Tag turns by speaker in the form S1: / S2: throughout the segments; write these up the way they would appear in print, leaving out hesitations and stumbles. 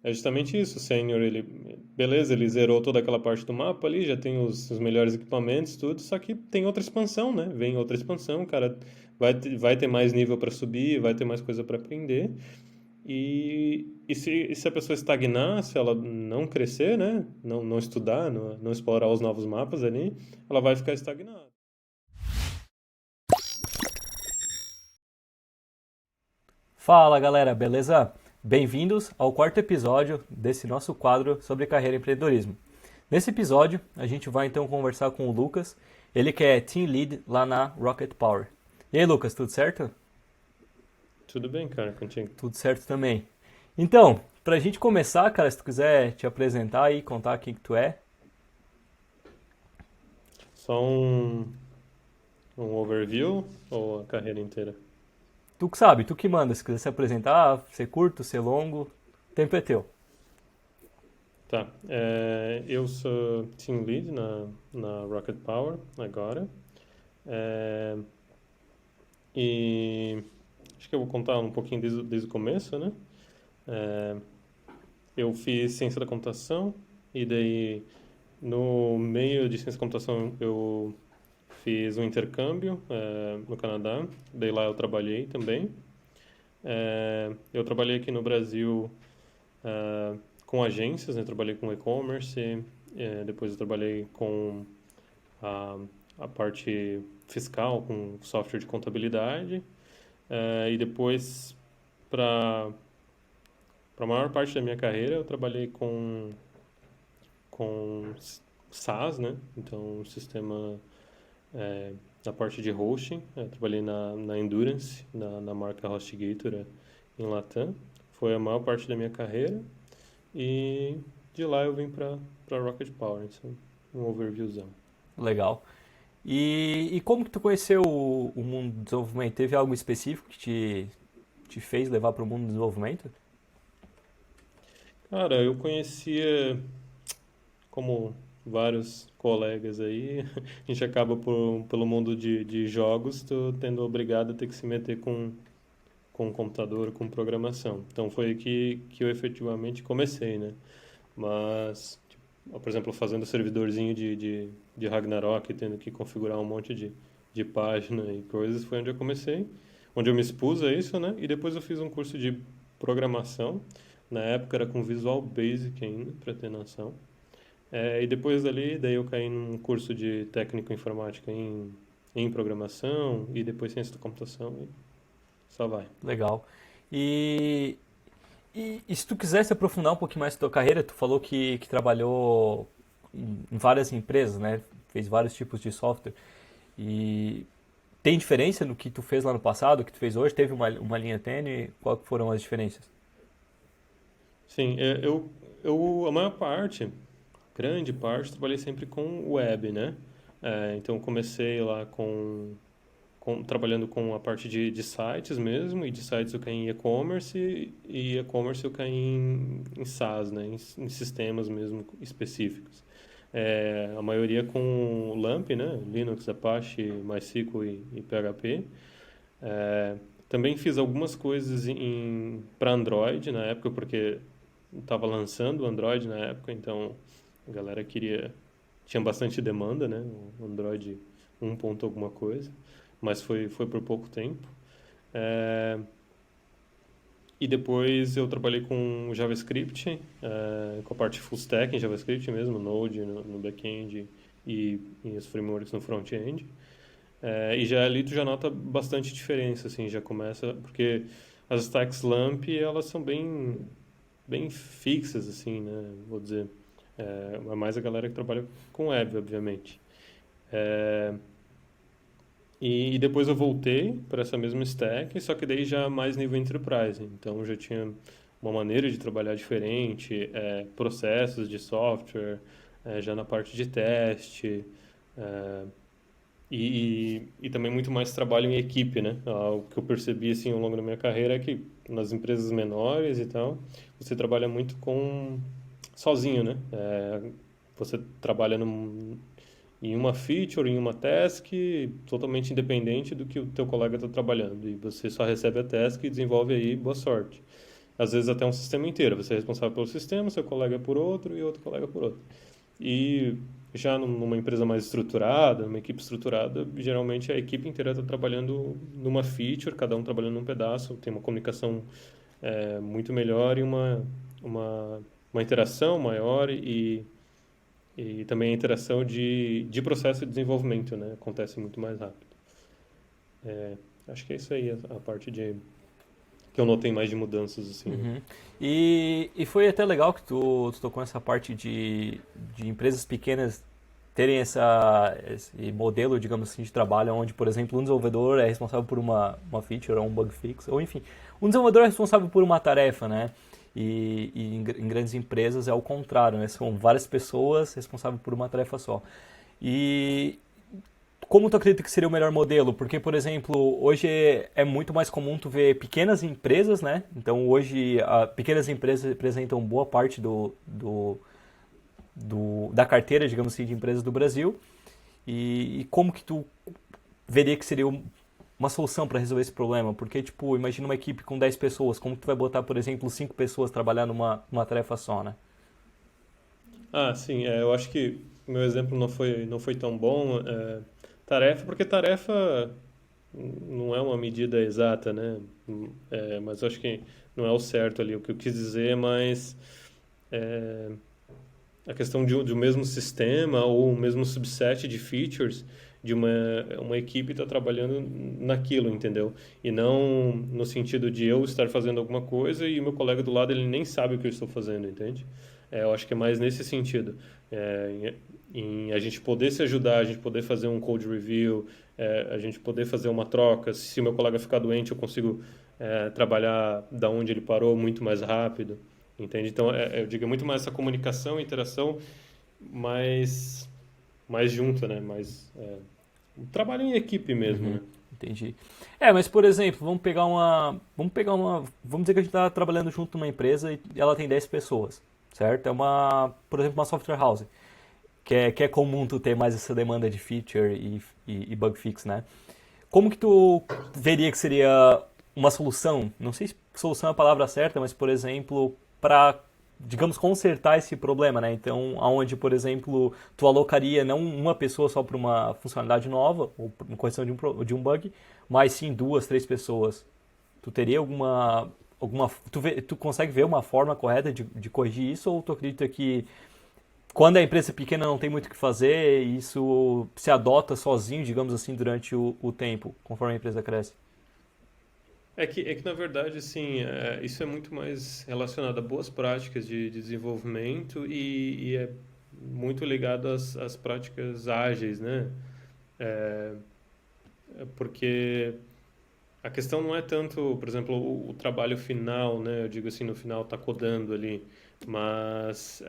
S1: É justamente isso, o sênior, beleza, ele zerou toda aquela parte do mapa ali, já tem os melhores equipamentos, tudo, só que tem outra expansão, né? Vem outra expansão, o cara vai ter mais nível para subir, vai ter mais coisa para aprender. E se a pessoa estagnar, se ela não crescer, né? Não estudar, não explorar os novos mapas ali, ela vai ficar estagnada.
S2: Fala galera, beleza? Bem-vindos ao quarto episódio desse nosso quadro sobre carreira e empreendedorismo. Nesse episódio, a gente vai então conversar com o Lucas, ele que é Team Lead lá na Rocket Power. E aí, Lucas, tudo certo?
S1: Tudo bem, cara, contigo.
S2: Tudo certo também. Então, pra gente começar, cara, se tu quiser te apresentar e contar quem que tu é.
S1: Só um overview ou a carreira inteira?
S2: Tu que sabe, tu que manda, se quiser se apresentar, ser curto, ser longo, o tempo é teu.
S1: Tá. Eu sou Team Lead na Rocket Power agora. É, e acho que eu vou contar um pouquinho desde o começo, né? É, eu fiz ciência da computação e daí no meio de ciência da computação eu fiz um intercâmbio no Canadá. Daí lá eu trabalhei também. Eu trabalhei aqui no Brasil com agências, né? Trabalhei com e-commerce, depois eu trabalhei com a, a parte fiscal, com software de contabilidade, e depois, para a maior parte da minha carreira, eu trabalhei com SaaS, né? Então, um sistema na parte de hosting. Eu trabalhei na Endurance, na marca HostGator em Latam. Foi a maior parte da minha carreira. E de lá eu vim para Rocket Power. Então, um overviewzão.
S2: Legal. E como que tu conheceu o mundo do desenvolvimento? Teve algo específico que te fez levar para o mundo do desenvolvimento?
S1: Cara, eu conhecia, como vários colegas aí, a gente acaba pelo mundo de jogos, tô tendo obrigado a ter que se meter com computador, com programação. Então foi aí que eu efetivamente comecei, né? Mas, tipo, por exemplo, fazendo servidorzinho de Ragnarok, tendo que configurar um monte de página e coisas, foi onde eu comecei, onde eu me expus a isso, né? E depois eu fiz um curso de programação. Na época era com Visual Basic ainda, para ter noção. E depois dali, daí eu caí num curso de técnico informática em programação e depois ciência da computação e só vai.
S2: Legal. E, e se tu quisesse aprofundar um pouquinho mais na tua carreira, tu falou que trabalhou em várias empresas, né? Fez vários tipos de software. E tem diferença no que tu fez lá no passado, o que tu fez hoje? Teve uma linha tênue? Qual que foram as diferenças?
S1: Sim, a maior parte, grande parte, trabalhei sempre com web, né? Então comecei lá trabalhando com a parte de sites mesmo, e de sites eu caí em e-commerce, e e-commerce eu caí em SaaS, né? Em sistemas mesmo específicos. A maioria com LAMP, né? Linux, Apache, MySQL e PHP. É, Também fiz algumas coisas para Android na época, porque estava lançando o Android na época, então a galera tinha bastante demanda, né? O Android 1 ponto alguma coisa, mas foi por pouco tempo. É, e depois eu trabalhei com JavaScript, com a parte full stack em JavaScript mesmo, Node no back-end e os frameworks no front-end. E já ali tu já nota bastante diferença, assim, já começa, porque as stacks LAMP, elas são bem fixas, assim, né, vou dizer. É mais a galera que trabalha com web, obviamente. É, e depois eu voltei para essa mesma stack, só que daí já mais nível enterprise. Então já tinha uma maneira de trabalhar diferente, processos de software, já na parte de teste, é, e também muito mais trabalho em equipe, né? O que eu percebi assim ao longo da minha carreira é que nas empresas menores e tal, você trabalha muito com sozinho, né? Você trabalha em uma feature, em uma task, totalmente independente do que o teu colega está trabalhando. E você só recebe a task e desenvolve aí, boa sorte. às vezes até um sistema inteiro. Você é responsável pelo sistema, seu colega por outro e outro colega por outro. E já numa empresa mais estruturada, numa equipe estruturada, geralmente a equipe inteira está trabalhando numa feature, cada um trabalhando num pedaço, tem uma comunicação muito melhor e uma, uma interação maior e também a interação de processo de desenvolvimento, né? Acontece muito mais rápido. É, acho que é isso aí, a parte que eu notei mais de mudanças, assim, né?
S2: Uhum. E foi até legal que tu tocou nessa parte de empresas pequenas terem esse modelo, digamos assim, de trabalho, onde, por exemplo, um desenvolvedor é responsável por uma feature ou um bug fix, ou enfim, um desenvolvedor é responsável por uma tarefa, né? Em grandes empresas é o contrário, né? São várias pessoas responsáveis por uma tarefa só. E, como tu acredita que seria o melhor modelo? Porque, por exemplo, hoje é muito mais comum tu ver pequenas empresas, né? Então, hoje, pequenas empresas representam boa parte da carteira, digamos assim, de empresas do Brasil. E como que tu veria que seria uma solução para resolver esse problema? Porque, tipo, imagina uma equipe com 10 pessoas, como que tu vai botar, por exemplo, 5 pessoas trabalhar numa tarefa só, né?
S1: Ah, sim, eu acho que o meu exemplo não foi tão bom. Tarefa, porque tarefa não é uma medida exata, né? Mas eu acho que não é o certo ali. O que eu quis dizer é mais é, a questão de um mesmo sistema ou um mesmo subset de features de uma equipe estar trabalhando naquilo, entendeu? E não no sentido de eu estar fazendo alguma coisa e o meu colega do lado ele nem sabe o que eu estou fazendo, entende? Eu acho que é mais nesse sentido. Em a gente poder se ajudar, a gente poder fazer um code review, a gente poder fazer uma troca. Se o meu colega ficar doente, eu consigo trabalhar da onde ele parou muito mais rápido. Entende? Então, eu digo, é muito mais essa comunicação, interação, mais, mais junta, né? Mais, um trabalho em equipe mesmo,
S2: Uhum,
S1: né?
S2: entendi. Mas por exemplo, vamos dizer que a gente está trabalhando junto numa empresa e ela tem 10 pessoas, certo? Por exemplo, uma software house, que é comum tu ter mais essa demanda de feature e bug fix, né? Como que tu veria que seria uma solução? Não sei se solução é a palavra certa, mas por exemplo, para digamos consertar esse problema, né? Então, aonde, por exemplo, tu alocaria não uma pessoa só para uma funcionalidade nova ou uma correção de um bug, mas sim duas, três pessoas. Tu teria tu consegue ver uma forma correta de corrigir isso ou tu acredita que quando a empresa é pequena não tem muito o que fazer, isso se adota sozinho, digamos assim, durante o tempo, conforme a empresa cresce.
S1: É que na verdade, assim, isso é muito mais relacionado a boas práticas de desenvolvimento e é muito ligado às práticas ágeis, né? É, porque a questão não é tanto, por exemplo, o trabalho final, né? Eu digo assim, no final tá codando ali, mas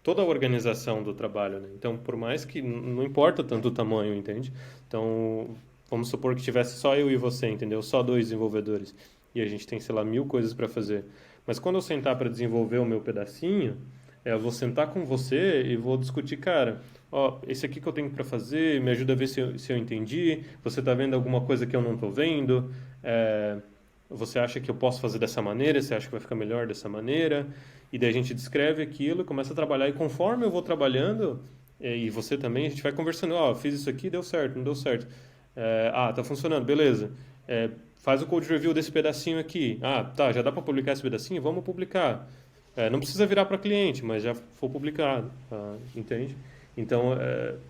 S1: toda a organização do trabalho, né? Então, por mais que não importa tanto o tamanho, entende? Então, vamos supor que tivesse só eu e você, entendeu? Só dois desenvolvedores e a gente tem, sei lá, 1000 coisas para fazer. Mas quando eu sentar para desenvolver o meu pedacinho, eu vou sentar com você e vou discutir, cara, ó, esse aqui que eu tenho para fazer, me ajuda a ver se eu entendi. Você está vendo alguma coisa que eu não estou vendo? É, você acha que eu posso fazer dessa maneira? Você acha que vai ficar melhor dessa maneira? E daí a gente descreve aquilo, começa a trabalhar e conforme eu vou trabalhando, e você também, a gente vai conversando, ó, fiz isso aqui, deu certo, não deu certo. Tá funcionando, beleza. Faz o code review desse pedacinho aqui. Ah, tá, já dá para publicar esse pedacinho? Vamos publicar. Não precisa virar para cliente, mas já foi publicado, entende? Então,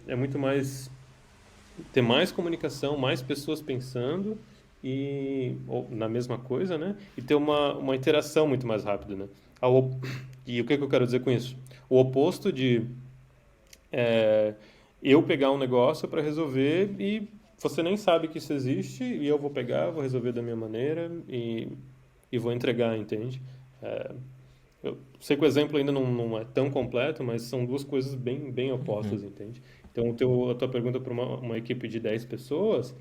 S1: é muito mais ter mais comunicação, mais pessoas pensando ou na mesma coisa, né? E ter uma interação muito mais rápida, né? E o que que eu quero dizer com isso? O oposto de é, eu pegar um negócio para resolver e você nem sabe que isso existe e eu vou pegar, vou resolver da minha maneira e vou entregar, entende? É, eu sei que o exemplo ainda não é tão completo, mas são duas coisas bem, bem
S2: Uhum,
S1: opostas, entende? Então, a tua pergunta para uma equipe de 10 pessoas,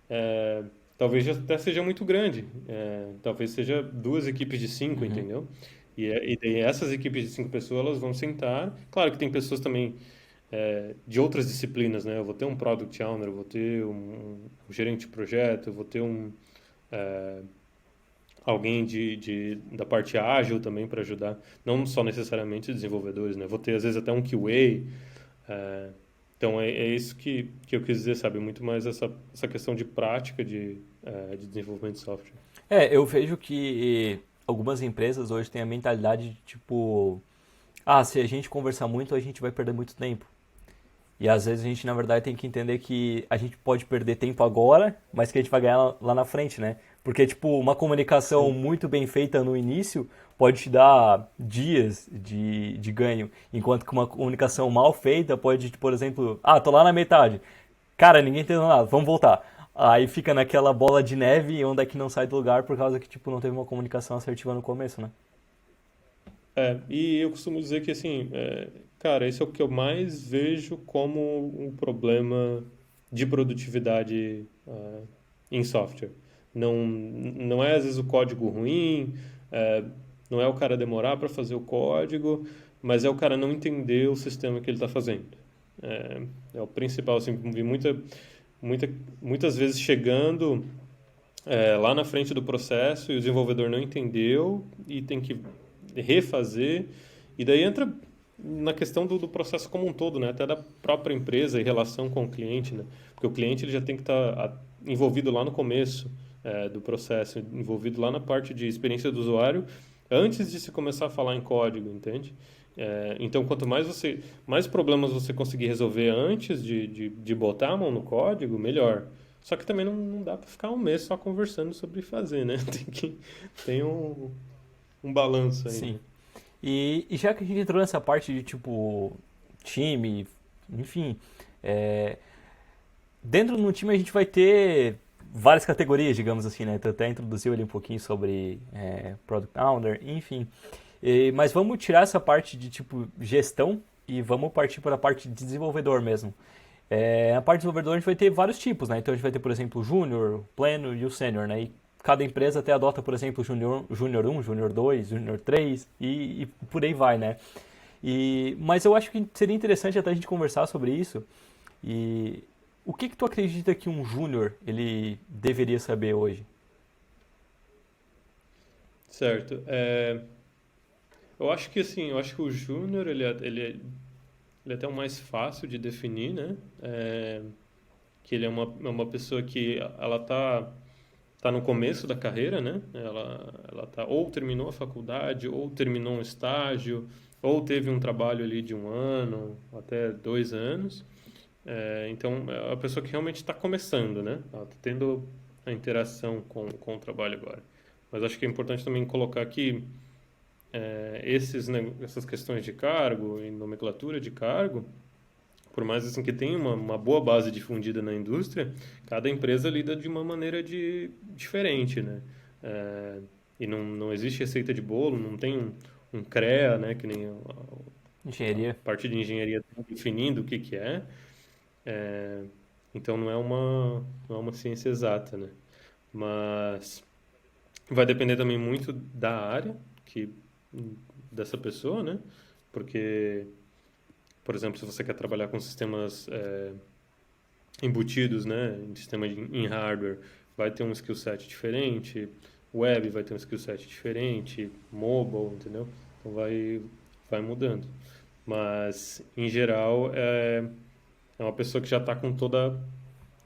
S1: é, talvez já até seja muito grande. Talvez seja duas equipes de cinco,
S2: uhum,
S1: entendeu? E daí essas equipes de 5 pessoas, elas vão sentar. Claro que tem pessoas também de outras disciplinas, né? Eu vou ter um product owner, eu vou ter um gerente de projeto, eu vou ter alguém da parte ágil também para ajudar, não só necessariamente desenvolvedores, né? Vou ter às vezes até um QA, então é isso que eu quis dizer, sabe? Muito mais essa questão de prática de desenvolvimento de software.
S2: Eu vejo que algumas empresas hoje têm a mentalidade de tipo, se a gente conversar muito, a gente vai perder muito tempo. E às vezes a gente, na verdade, tem que entender que a gente pode perder tempo agora, mas que a gente vai ganhar lá na frente, né? Porque, tipo, uma comunicação
S1: Sim,
S2: muito bem feita no início pode te dar dias de ganho, enquanto que uma comunicação mal feita pode, por exemplo, tô lá na metade. Cara, ninguém entendeu nada, vamos voltar. Aí fica naquela bola de neve onde é que não sai do lugar por causa que, tipo, não teve uma comunicação assertiva no começo, né?
S1: e eu costumo dizer que, assim, cara, esse é o que eu mais vejo como um problema de produtividade em software. Não é, às vezes, o código ruim, é, não é o cara demorar para fazer o código, mas é o cara não entender o sistema que ele está fazendo. É, é o principal, assim, vi muita, muitas vezes chegando lá na frente do processo e o desenvolvedor não entendeu e tem que refazer. E daí entra na questão do processo como um todo, né? Até da própria empresa e relação com o cliente, né? Porque o cliente ele já tem que estar envolvido lá no começo do processo, envolvido lá na parte de experiência do usuário, antes de se começar a falar em código, entende? Então, quanto mais problemas você conseguir resolver antes de botar a mão no código, melhor. Só que também não dá para ficar um mês só conversando sobre fazer, né? Tem um balanço aí,
S2: Sim.
S1: né?
S2: E já que a gente entrou nessa parte de, tipo, time, enfim, é, dentro do time a gente vai ter várias categorias, digamos assim, né? Tu até introduziu ali um pouquinho sobre Product Owner, enfim. Mas vamos tirar essa parte de tipo gestão e vamos partir para a parte de desenvolvedor mesmo. Na parte de desenvolvedor a gente vai ter vários tipos, né? Então a gente vai ter, por exemplo, o júnior, o pleno e o sênior, né? E cada empresa até adota, por exemplo, o júnior 1, júnior 2, júnior 3 e por aí vai, né? Mas eu acho que seria interessante até a gente conversar sobre isso. E o que tu acredita que um júnior ele deveria saber hoje?
S1: Certo. Eu acho que assim, eu acho que o júnior ele é até o mais fácil de definir, né? Que ele é uma pessoa que ela tá no começo da carreira, né? Ela tá ou terminou a faculdade, ou terminou um estágio, ou teve um trabalho ali de um ano, até 2 anos. Então, é a pessoa que realmente está começando, né? Ela está tendo a interação com o trabalho agora. Mas acho que é importante também colocar que essas questões de cargo e nomenclatura de cargo, por mais assim que tenha uma boa base difundida na indústria, cada empresa lida de uma maneira diferente, né? É, e não existe receita de bolo, não tem um CREA, né? Que nem a
S2: Engenharia.
S1: parte de engenharia tá definindo o que que é. É, então não é uma ciência exata, né? Mas vai depender também muito da área que dessa pessoa, né? Porque, por exemplo, se você quer trabalhar com sistemas embutidos, né, em hardware, vai ter um skill set diferente, web vai ter um skill set diferente, mobile, entendeu? Então vai mudando. Mas, em geral, é uma pessoa que já está com toda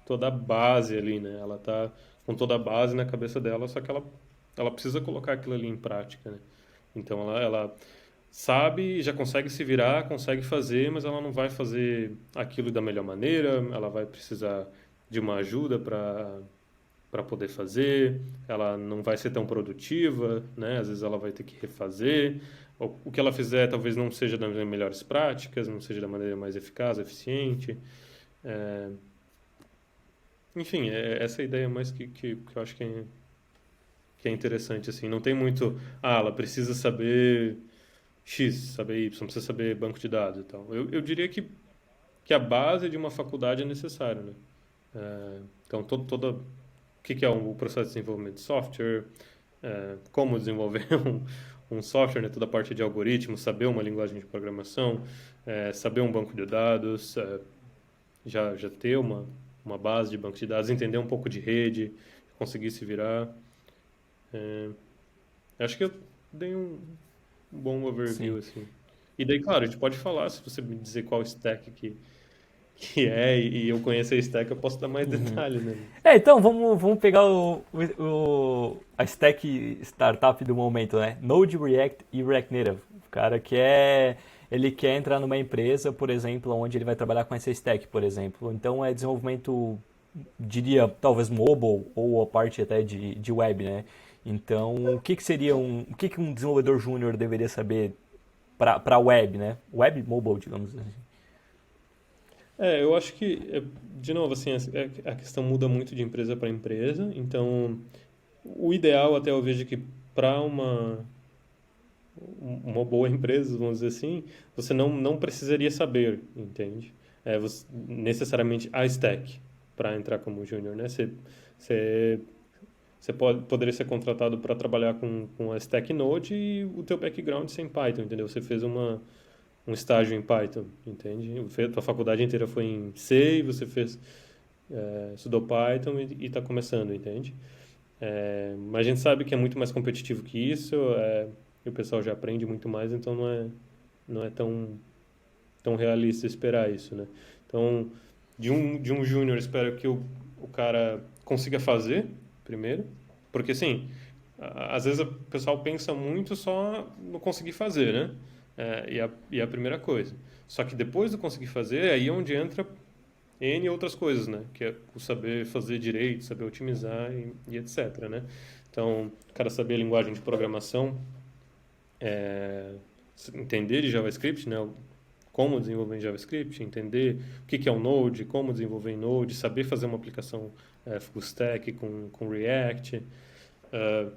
S1: a base ali, né? Ela está com toda a base na cabeça dela, só que ela precisa colocar aquilo ali em prática, né? Então ela sabe, já consegue se virar, consegue fazer, mas ela não vai fazer aquilo da melhor maneira, ela vai precisar de uma ajuda para poder fazer, ela não vai ser tão produtiva, né? Às vezes ela vai ter que refazer. O que ela fizer talvez não seja das melhores práticas, não seja da maneira mais eficaz, eficiente. É, enfim, essa é a ideia mais que eu acho que é interessante, assim. Não tem muito, ela precisa saber X, saber Y, precisa saber banco de dados e tal. Eu diria que a base de uma faculdade é necessária, né? Então, o que é o processo de desenvolvimento de software, como desenvolver um software, né? Toda a parte de algoritmos, saber uma linguagem de programação, saber um banco de dados, já ter uma base de banco de dados, entender um pouco de rede, conseguir se virar. Acho que eu dei um bom overview,
S2: Sim.
S1: assim. E daí, claro, a gente pode falar, se você me dizer qual stack que é e eu conhecer a stack, eu posso dar mais detalhe, né?
S2: Então, vamos pegar a stack startup do momento, né? Node, React e React Native. O cara ele quer entrar numa empresa, por exemplo, onde ele vai trabalhar com essa stack, por exemplo. Então é desenvolvimento, diria, talvez mobile ou a parte até de web, né? Então, o que que um desenvolvedor júnior deveria saber para web, né? Web mobile, digamos assim.
S1: Eu acho que, de novo, assim, a questão muda muito de empresa para empresa, então o ideal até eu vejo que para uma boa empresa, vamos dizer assim, você não precisaria saber, entende? Necessariamente a stack para entrar como júnior, né? Você, você poderia ser contratado para trabalhar com a stack Node e o teu background sem Python, entendeu? Você fez um estágio em Python, entende? Tua faculdade inteira foi em C e você estudou Python e está começando, entende? Mas a gente sabe que é muito mais competitivo que isso, e o pessoal já aprende muito mais, então não é tão realista esperar isso, né? Então, de um júnior, espero que o cara consiga fazer primeiro, porque assim, às vezes o pessoal pensa muito só no conseguir fazer, né? E a primeira coisa. Só que depois do conseguir fazer, aí é onde entra N outras coisas, né? Que é o saber fazer direito, saber otimizar e etc, né? Então, o cara saber a linguagem de programação, é, entender de JavaScript, né? Como desenvolver em JavaScript, entender o que é o Node, como desenvolver em Node, saber fazer uma aplicação full stack com React, é,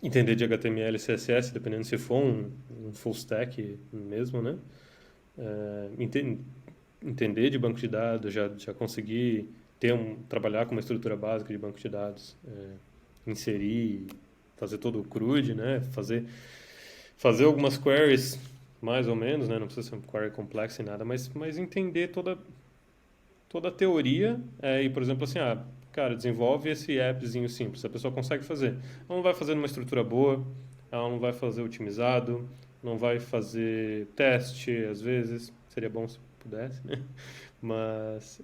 S1: entender de HTML e CSS, dependendo se for um full stack mesmo, né? É, entender de banco de dados, já conseguir trabalhar com uma estrutura básica de banco de dados, inserir, fazer todo o CRUD, né? Fazer algumas queries, mais ou menos, né? Não precisa ser uma query complexa e nada, mas entender toda a teoria e, por exemplo, assim, cara, desenvolve esse appzinho simples, a pessoa consegue fazer. Ela não vai fazer numa estrutura boa, ela não vai fazer otimizado, não vai fazer teste, às vezes, seria bom se pudesse, né? Mas,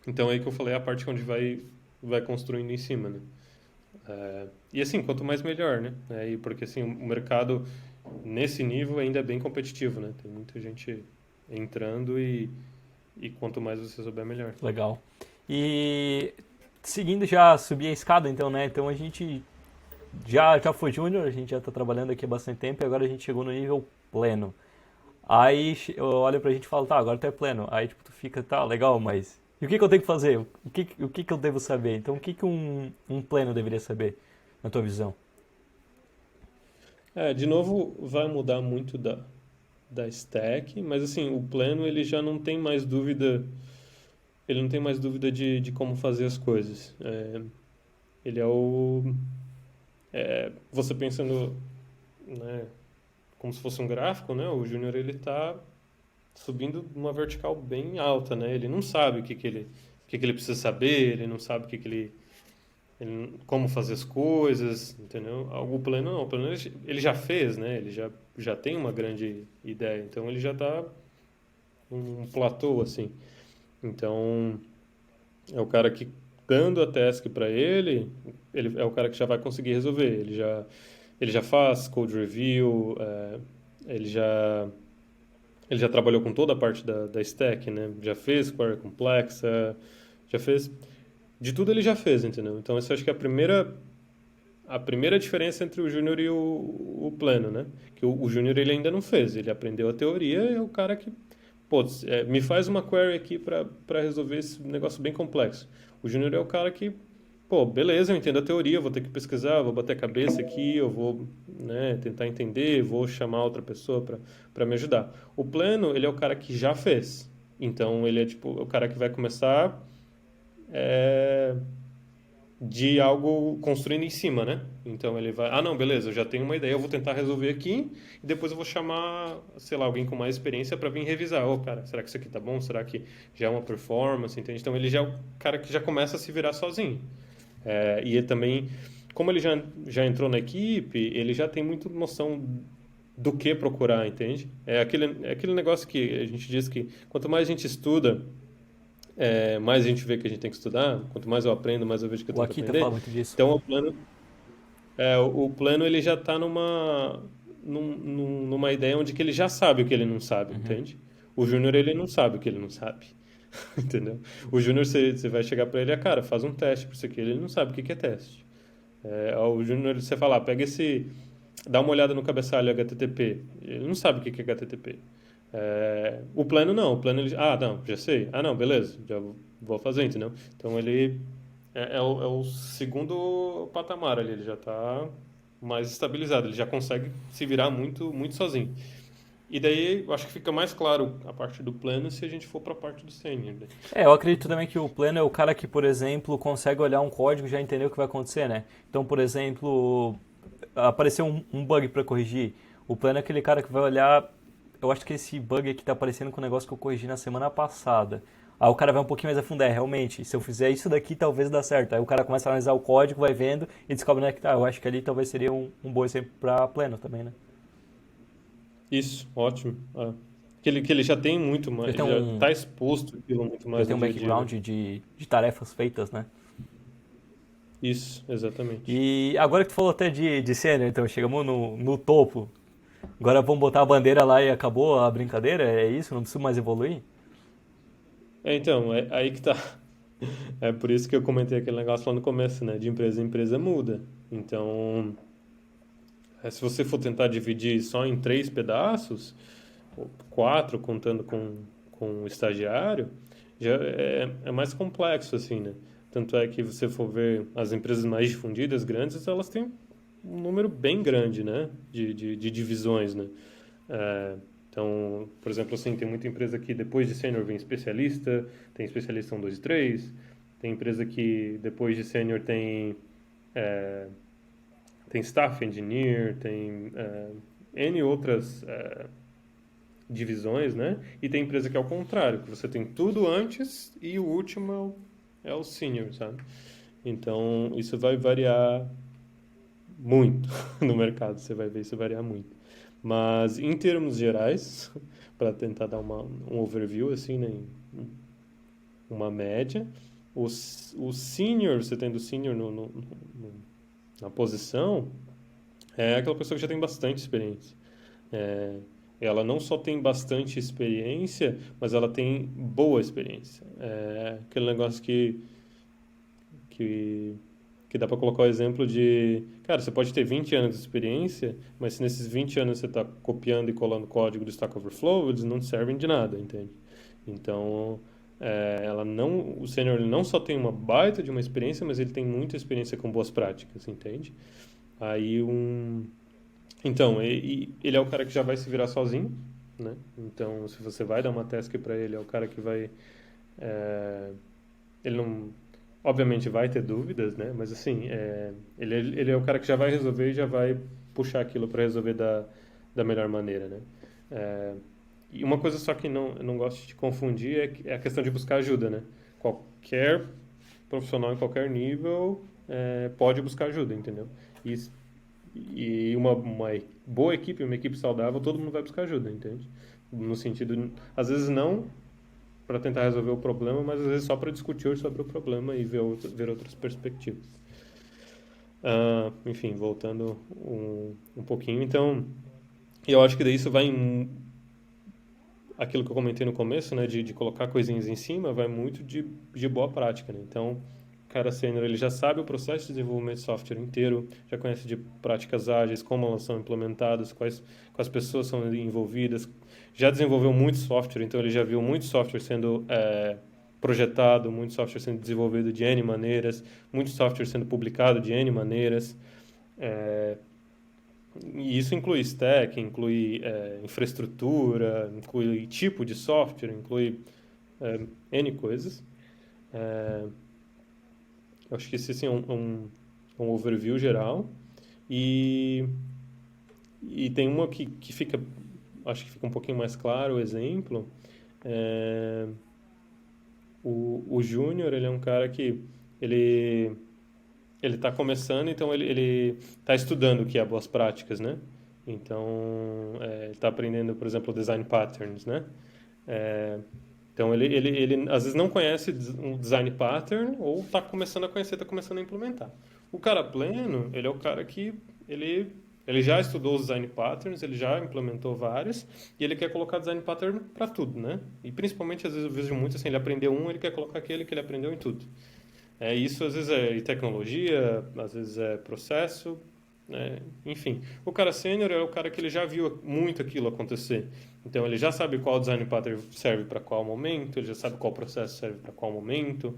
S1: então é aí que eu falei a parte onde vai construindo em cima, né? E assim, quanto mais melhor, né? E porque assim, o mercado nesse nível ainda é bem competitivo, né? Tem muita gente entrando e quanto mais você souber, melhor.
S2: Legal. E seguindo já subir a escada, então, né? Então a gente já foi júnior, a gente já está trabalhando aqui há bastante tempo e agora a gente chegou no nível pleno. Aí eu olho pra gente e falo, tá, agora tu é pleno. Aí tipo, tu fica, tá, legal, mas e o que que eu tenho que fazer? O que que eu devo saber? Então o que que um pleno deveria saber, na tua visão?
S1: De novo, vai mudar muito da stack, mas assim, o plano ele já não tem mais dúvida, ele não tem mais dúvida de como fazer as coisas. Ele é você pensando, né, como se fosse um gráfico, né? O júnior ele está subindo numa vertical bem alta, né? Ele não sabe o que que ele precisa saber, ele não sabe como fazer as coisas, entendeu? O plano não, o plano ele já fez, né? Ele já tem uma grande ideia, então ele já está num platô assim. Então é o cara que dando a task para ele é o cara que já vai conseguir resolver. Ele já faz code review, ele já ele já trabalhou com toda a parte da stack, né? Já fez query complexa, já fez de tudo ele já fez, entendeu? Então essa acho que é a primeira diferença entre o júnior e o pleno, né? Que o júnior ele ainda não fez, ele aprendeu a teoria e é o cara que, pô, me faz uma query aqui para resolver esse negócio bem complexo. O júnior é o cara que, pô, beleza, eu entendo a teoria, eu vou ter que pesquisar, vou bater a cabeça aqui, eu vou, né, tentar entender, vou chamar outra pessoa para me ajudar. O pleno, ele é o cara que já fez. Então ele é tipo o cara que vai começar é, de algo construindo em cima, né? Então ele vai, não, beleza, eu já tenho uma ideia, eu vou tentar resolver aqui e depois eu vou chamar, sei lá, alguém com mais experiência para vir revisar. Cara, será que isso aqui tá bom? Será que já é uma performance, entende? Então ele já é o cara que já começa a se virar sozinho. E ele também, como ele já entrou na equipe, ele já tem muita noção do que procurar, entende? É aquele negócio que a gente diz que quanto mais a gente estuda, mais a gente vê que a gente tem que estudar. Quanto mais eu aprendo, mais eu vejo que eu
S2: O
S1: tenho que
S2: Akita fala
S1: aprender.
S2: muito disso.
S1: Então, o plano ele já está numa ideia onde que ele já sabe o que ele não sabe,
S2: Uhum.
S1: entende? O júnior ele não sabe o que ele não sabe, entendeu? O júnior você vai chegar para ele, cara, faz um teste para isso aqui, ele não sabe o que que é teste. O júnior você fala, pega dá uma olhada no cabeçalho HTTP, ele não sabe o que que é HTTP. O plano não, o plano ele, não, já sei, não, beleza, já vou fazer, entendeu? Então é o segundo patamar ali, ele já está mais estabilizado, ele já consegue se virar muito, muito sozinho. E daí eu acho que fica mais claro a parte do plano se a gente for para a parte do sênior, né?
S2: Eu acredito também que o pleno é o cara que, por exemplo, consegue olhar um código e já entender o que vai acontecer, né? Então, por exemplo, apareceu um bug para corrigir. O pleno é aquele cara que vai olhar. Eu acho que esse bug aqui tá aparecendo com o negócio que eu corrigi na semana passada. Aí o cara vai um pouquinho mais a fundo, realmente, se eu fizer isso daqui, talvez dá certo. Aí o cara começa a analisar o código, vai vendo e descobre, né, que tá. Eu acho que ali talvez seria um bom exemplo para pleno também, né?
S1: Isso, ótimo. Que ele já tem muito
S2: Já
S1: mais,
S2: tem
S1: ele já
S2: um,
S1: está exposto àquilo muito
S2: já
S1: mais
S2: tem
S1: no
S2: um
S1: dia a dia, né?
S2: background de tarefas feitas, né?
S1: Isso, exatamente.
S2: E agora que tu falou até de sênior, então chegamos no topo. Agora vamos botar a bandeira lá e acabou a brincadeira? É isso? Não preciso mais evoluir?
S1: Então, é aí que tá. É por isso que eu comentei aquele negócio lá no começo, né? De empresa em empresa muda. Então, se você for tentar dividir só em três pedaços, ou quatro, contando com o estagiário, já é mais complexo, assim, né? Tanto é que você for ver as empresas mais difundidas, grandes, elas têm um número bem grande, né? De divisões, né? Então, por exemplo, assim, tem muita empresa que depois de sênior vem especialista, tem especialista 1, 2 e 3, tem empresa que depois de sênior tem staff engineer, tem N outras divisões, né? E tem empresa que é o contrário, que você tem tudo antes e o último é o senior, sabe? Então, isso vai variar muito no mercado, você vai ver isso variar muito. Mas, em termos gerais, para tentar dar um overview, assim, né? Uma média, o senior, você tendo senior na posição, é aquela pessoa que já tem bastante experiência. É, ela não só tem bastante experiência, mas ela tem boa experiência. É aquele negócio que, que dá para colocar o exemplo de, cara, você pode ter 20 anos de experiência, mas se nesses 20 anos você está copiando e colando código do Stack Overflow, eles não servem de nada, entende? Então, o sênior ele não só tem uma baita de uma experiência, mas ele tem muita experiência com boas práticas, entende? Aí então, ele é o cara que já vai se virar sozinho, né? Então, se você vai dar uma task para ele, é o cara que vai. é, ele não. Obviamente vai ter dúvidas, né? Mas assim, ele é o cara que já vai resolver e já vai puxar aquilo para resolver da melhor maneira, né? É, e uma coisa só que eu não gosto de confundir é a questão de buscar ajuda, né? Qualquer profissional em qualquer nível pode buscar ajuda, entendeu? E uma boa equipe, uma equipe saudável, todo mundo vai buscar ajuda, entende? No sentido, às vezes não para tentar resolver o problema, mas às vezes só para discutir sobre o problema e ver outras perspectivas. Enfim, voltando um pouquinho, então, eu acho que daí isso vai em aquilo que eu comentei no começo, né, de colocar coisinhas em cima, vai muito de boa prática, né? Então, o cara sênior, ele já sabe o processo de desenvolvimento de software inteiro, já conhece de práticas ágeis, como elas são implementadas, quais pessoas são envolvidas, já desenvolveu muito software, então ele já viu muito software sendo projetado, muito software sendo desenvolvido de N maneiras, muito software sendo publicado de N maneiras. É, e isso inclui stack, inclui infraestrutura, inclui tipo de software, inclui N coisas. É, eu acho que esse assim, é um overview geral. E, e tem uma que fica, acho que fica um pouquinho mais claro o exemplo. É, o Júnior, ele é um cara que ele ele está começando, então ele está estudando o que é boas práticas, né? Então, ele está aprendendo, por exemplo, design patterns, né? É, então, ele às vezes não conhece um design pattern ou está começando a conhecer, está começando a implementar. O cara pleno, ele é o cara que ele, ele já estudou os design patterns, ele já implementou vários e ele quer colocar design pattern para tudo, né? E principalmente, às vezes, eu vejo muito assim, ele aprendeu um, ele quer colocar aquele que ele aprendeu em tudo. Isso às vezes é tecnologia, às vezes é processo, né? Enfim. O cara sênior é o cara que ele já viu muito aquilo acontecer. Então ele já sabe qual design pattern serve para qual momento, ele já sabe qual processo serve para qual momento,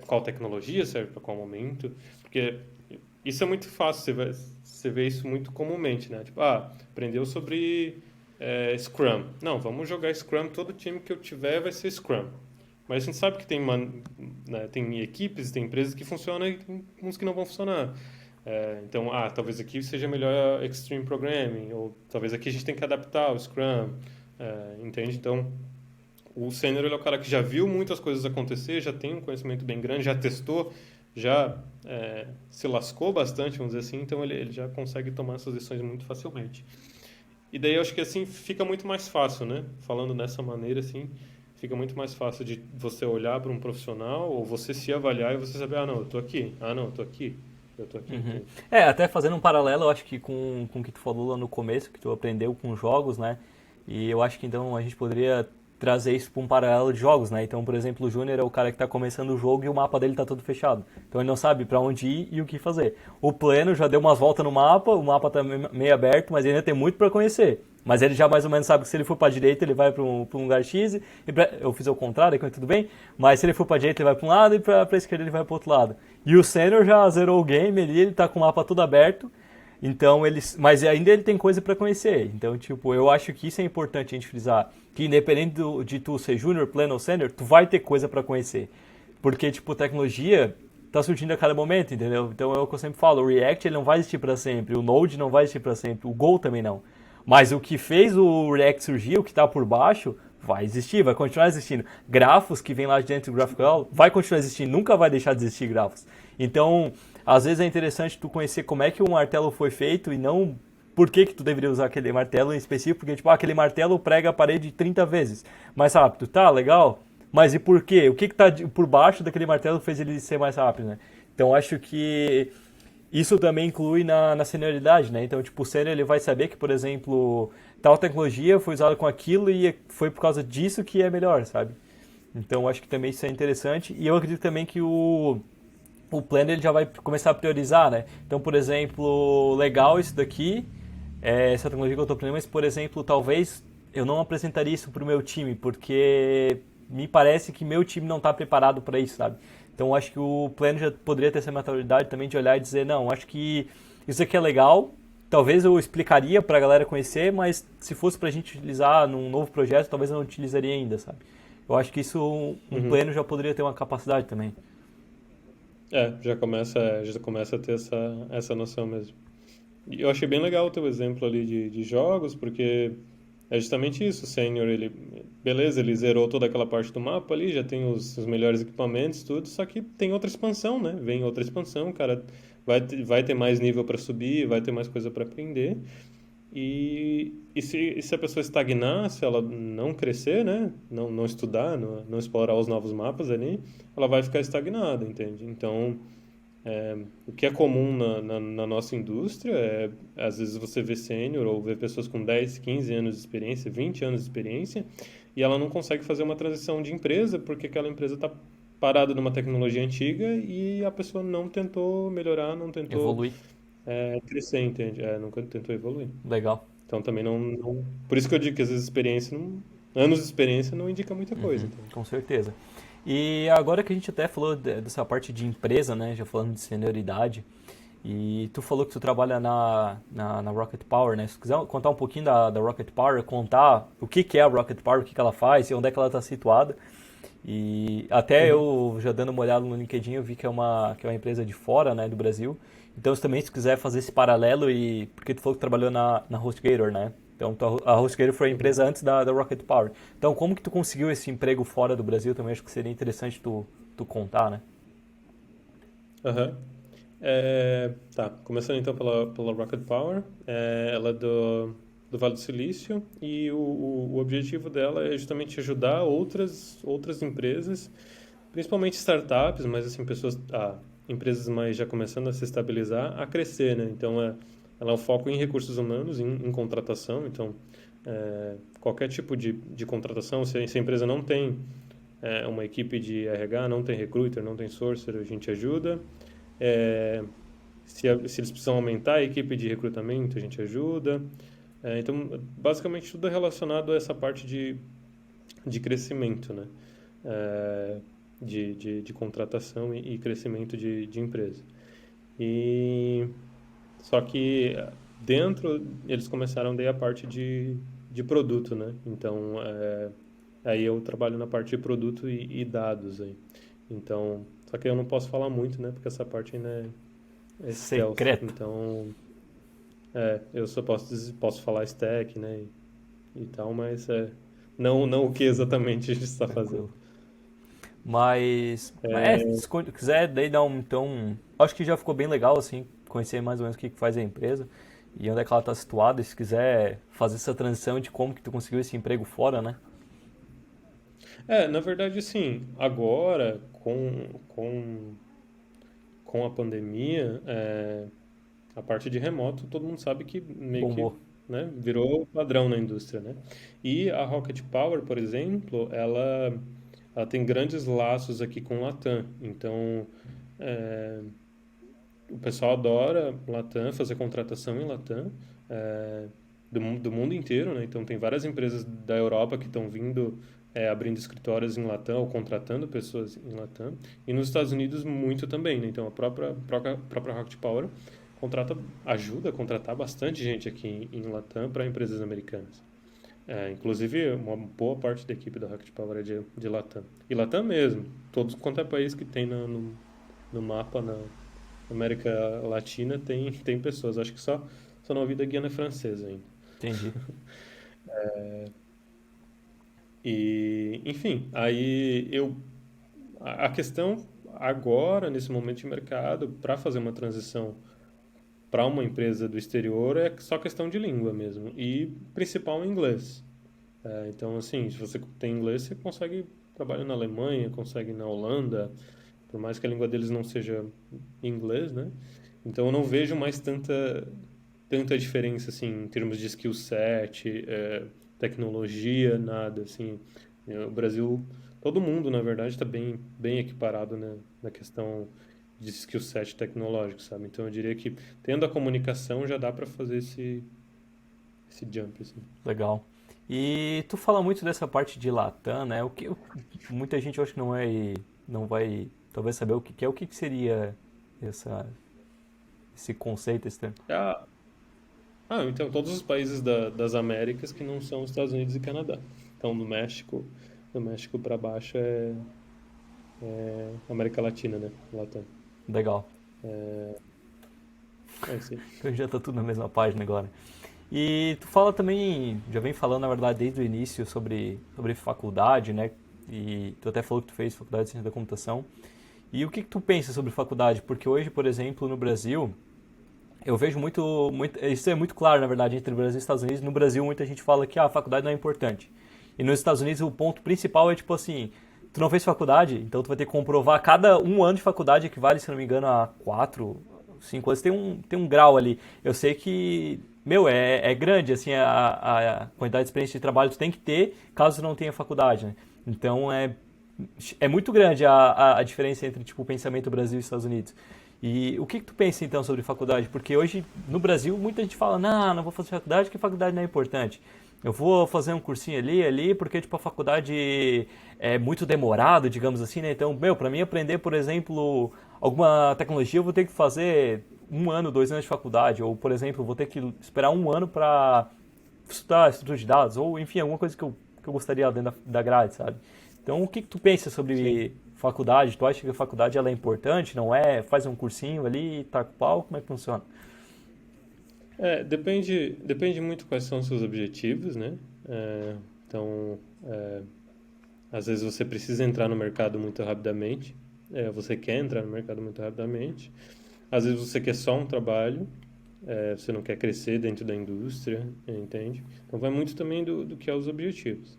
S1: qual tecnologia serve para qual momento. Porque isso é muito fácil, você vê isso muito comumente, né? Tipo, aprendeu sobre Scrum. Não, vamos jogar Scrum, todo time que eu tiver vai ser Scrum. Mas a gente sabe que né, tem equipes, tem empresas que funcionam e tem uns que não vão funcionar. Então, talvez aqui seja melhor Extreme Programming, ou talvez aqui a gente tem que adaptar o Scrum, entende? Então, o Sênior ele é o cara que já viu muitas coisas acontecer, já tem um conhecimento bem grande, já testou, já se lascou bastante, vamos dizer assim, então ele já consegue tomar essas decisões muito facilmente. E daí eu acho que assim fica muito mais fácil, né? Falando dessa maneira, assim, fica muito mais fácil de você olhar para um profissional ou você se avaliar e você saber, não, eu tô aqui, não, eu tô aqui, eu tô aqui,
S2: Uhum.
S1: entende?
S2: Até fazendo um paralelo, eu acho que com o que tu falou lá no começo, que tu aprendeu com jogos, né? E eu acho que então a gente poderia trazer isso para um paralelo de jogos, né? Então, por exemplo, o Júnior é o cara que está começando o jogo e o mapa dele está todo fechado. Então ele não sabe para onde ir e o que fazer. O Pleno já deu umas voltas no mapa, o mapa está meio aberto, mas ainda tem muito para conhecer. Mas ele já mais ou menos sabe que se ele for para a direita, ele vai para um lugar X. Eu fiz ao contrário, tudo bem. Mas se ele for para a direita, ele vai para um lado e para a esquerda, ele vai para o outro lado. E o Senior já zerou o game ali, ele tá com o mapa todo aberto. Então mas ainda ele tem coisa para conhecer. Então, tipo, eu acho que isso é importante a gente frisar, que independente de tu ser júnior, pleno ou sênior, tu vai ter coisa para conhecer. Porque, tipo, tecnologia tá surgindo a cada momento, entendeu? Então é o que eu sempre falo, o React ele não vai existir para sempre, o Node não vai existir para sempre, o Go também não. Mas o que fez o React surgir, o que está por baixo, vai existir, vai continuar existindo. Grafos que vem lá de dentro do GraphQL, vai continuar existindo, nunca vai deixar de existir grafos. Então, às vezes é interessante tu conhecer como é que o martelo foi feito e não por que tu deveria usar aquele martelo em específico, porque tipo, aquele martelo prega a parede 30 vezes mais rápido, tá, legal, mas e por quê? O que tá por baixo daquele martelo fez ele ser mais rápido, né? Então acho que isso também inclui na senioridade, né? Então, tipo, o sênior ele vai saber que, por exemplo, tal tecnologia foi usada com aquilo e foi por causa disso que é melhor, sabe? Então, acho que também isso é interessante. E eu acredito também que o planner ele já vai começar a priorizar, né? Então, por exemplo, legal isso daqui, essa tecnologia que eu estou aprendendo, mas, por exemplo, talvez eu não apresentaria isso para o meu time, porque me parece que meu time não está preparado para isso, sabe? Então, acho que o planner já poderia ter essa maturidade também de olhar e dizer, não, acho que isso aqui é legal, talvez eu explicaria para a galera conhecer, mas se fosse para a gente utilizar num novo projeto, talvez eu não utilizaria ainda, sabe? Eu acho que isso, um
S1: Uhum.
S2: planner já poderia ter uma capacidade também.
S1: Já começa a ter essa noção mesmo. E eu achei bem legal o teu exemplo ali de jogos, porque é justamente isso, o Senior, beleza, ele zerou toda aquela parte do mapa ali, já tem os melhores equipamentos, tudo, só que tem outra expansão, né? Vem outra expansão, o cara vai ter mais nível para subir, vai ter mais coisa para aprender. E se a pessoa estagnar, se ela não crescer, né? Não estudar, não explorar os novos mapas ali, ela vai ficar estagnada, entende? Então, o que é comum na nossa indústria é, às vezes, você vê sênior ou vê pessoas com 10, 15 anos de experiência, 20 anos de experiência, e ela não consegue fazer uma transição de empresa porque aquela empresa está parada numa tecnologia antiga e a pessoa não tentou melhorar, não tentou
S2: Evoluir.
S1: crescer, entende? Nunca tentou evoluir.
S2: Legal.
S1: Então também Por isso que eu digo que às vezes anos de experiência não indica muita coisa,
S2: Uhum,
S1: entende?
S2: com certeza. E agora que a gente até falou dessa parte de empresa, né? Já falando de senioridade, e tu falou que tu trabalha na Rocket Power, né? Se tu quiser contar um pouquinho da Rocket Power, contar o que é a Rocket Power, o que ela faz e onde é que ela está situada. E até
S1: Uhum.
S2: eu, já dando uma olhada no LinkedIn, eu vi que é uma empresa de fora, né, do Brasil. Então, se também se tu quiser fazer esse paralelo, porque tu falou que trabalhou na HostGator, né? Então, a HostGator foi a
S1: Uhum.
S2: empresa antes da Rocket Power. Então, como que tu conseguiu esse emprego fora do Brasil também? Acho que seria interessante tu contar, né?
S1: Aham. Tá, começando então pela Rocket Power. Ela é do Vale do Silício e o objetivo dela é justamente ajudar outras empresas, principalmente startups, mas assim, empresas mais já começando a se estabilizar, a crescer, né? Então, ela é um foco em recursos humanos, em contratação. Então, qualquer tipo de contratação, se a empresa não tem uma equipe de RH, não tem recruiter, não tem sourcer, a gente ajuda. É, se eles precisam aumentar a equipe de recrutamento, a gente ajuda. Então, basicamente, tudo é relacionado a essa parte de crescimento, né? É, de contratação e crescimento de empresa. E só que dentro eles começaram daí a parte de produto, né? Então, aí eu trabalho na parte de produto e dados aí. Então, só que eu não posso falar muito, né? Porque essa parte ainda é stealth.
S2: Secreto.
S1: Então, eu só posso falar stack, né? E tal, mas não o que exatamente a gente está fazendo.
S2: Tranquilo. Mas se quiser, daí dá um. Então, acho que já ficou bem legal, assim, conhecer mais ou menos o que que faz a empresa e onde é que ela está situada. E se quiser fazer essa transição de como que tu conseguiu esse emprego fora, né?
S1: Na verdade, sim, agora com a pandemia, a parte de remoto, todo mundo sabe que meio que,
S2: Bombou.
S1: né, virou padrão na indústria, né? E a Rocket Power, por exemplo, ela tem grandes laços aqui com o Latam. Então, é, o pessoal adora Latam, fazer contratação em Latam, é, do mundo inteiro, né? Então, tem várias empresas da Europa que estão vindo, abrindo escritórios em Latam ou contratando pessoas em Latam. E nos Estados Unidos, muito também, né? Então, a própria Rocket Power contrata, ajuda a contratar bastante gente aqui em Latam para empresas americanas. Inclusive, uma boa parte da equipe da Rocket Power é de Latam. E Latam mesmo, todos quanto é país que tem no mapa na América Latina tem pessoas. Acho que só não ouvi da Guiana Francesa ainda.
S2: Entendi.
S1: E, enfim, a questão agora, nesse momento de mercado, para fazer uma transição para uma empresa do exterior é só questão de língua mesmo. E principal em inglês. Então, assim, se você tem inglês, você consegue trabalhar na Alemanha, consegue na Holanda, por mais que a língua deles não seja inglês, né? Então, eu não vejo mais tanta diferença, assim, em termos de skill set, tecnologia, nada, assim. O Brasil, todo mundo, na verdade, está bem equiparado, né, na questão de skill set tecnológico, sabe? Então, eu diria que tendo a comunicação já dá para fazer esse jump, assim.
S2: Legal. E tu fala muito dessa parte de Latam, né? Muita gente eu acho que não vai talvez saber o que que é, o que que seria essa, esse conceito, esse termo.
S1: Ah, então todos os países das Américas que não são os Estados Unidos e Canadá. Então, do México para baixo é América Latina, né? Latam.
S2: Legal.
S1: É isso aí.
S2: Então já tá tudo na mesma página agora. E tu fala também, já vem falando na verdade desde o início sobre faculdade, né? E tu até falou que tu fez faculdade de ciência da computação. E o que que tu pensa sobre faculdade? Porque hoje, por exemplo, no Brasil, eu vejo isso é muito claro, na verdade, entre o Brasil e os Estados Unidos. No Brasil, muita gente fala que a faculdade não é importante. E nos Estados Unidos, o ponto principal é tipo assim, tu não fez faculdade, então tu vai ter que comprovar cada um ano de faculdade equivale, se não me engano, a 4, 5 anos. Tem um grau ali. Eu sei que, meu, é grande, assim, a quantidade de experiência de trabalho que tu tem que ter caso tu não tenha faculdade, né? Então é muito grande a diferença entre tipo, o pensamento Brasil e Estados Unidos. E o que, que tu pensa então sobre faculdade? Porque hoje no Brasil muita gente fala, não vou fazer faculdade porque faculdade não é importante. Eu vou fazer um cursinho ali, porque tipo a faculdade é muito demorado, digamos assim, né? Então, meu, para mim aprender, por exemplo, alguma tecnologia, eu vou ter que fazer 1 ano, 2 anos de faculdade, ou por exemplo, vou ter que esperar 1 ano para estudar estrutura de dados, ou enfim, alguma coisa que eu gostaria dentro da grade, sabe? Então, o que, que tu pensa
S1: Sim.
S2: sobre faculdade? Tu acha que a faculdade ela é importante, não é? Faz um cursinho ali, tá com pau, como é que funciona?
S1: Depende muito quais são os seus objetivos, né? Então, às vezes você precisa entrar no mercado muito rapidamente. Você quer entrar no mercado muito rapidamente. Às vezes você quer só um trabalho, você não quer crescer dentro da indústria, entende? Então vai muito também do que é os objetivos.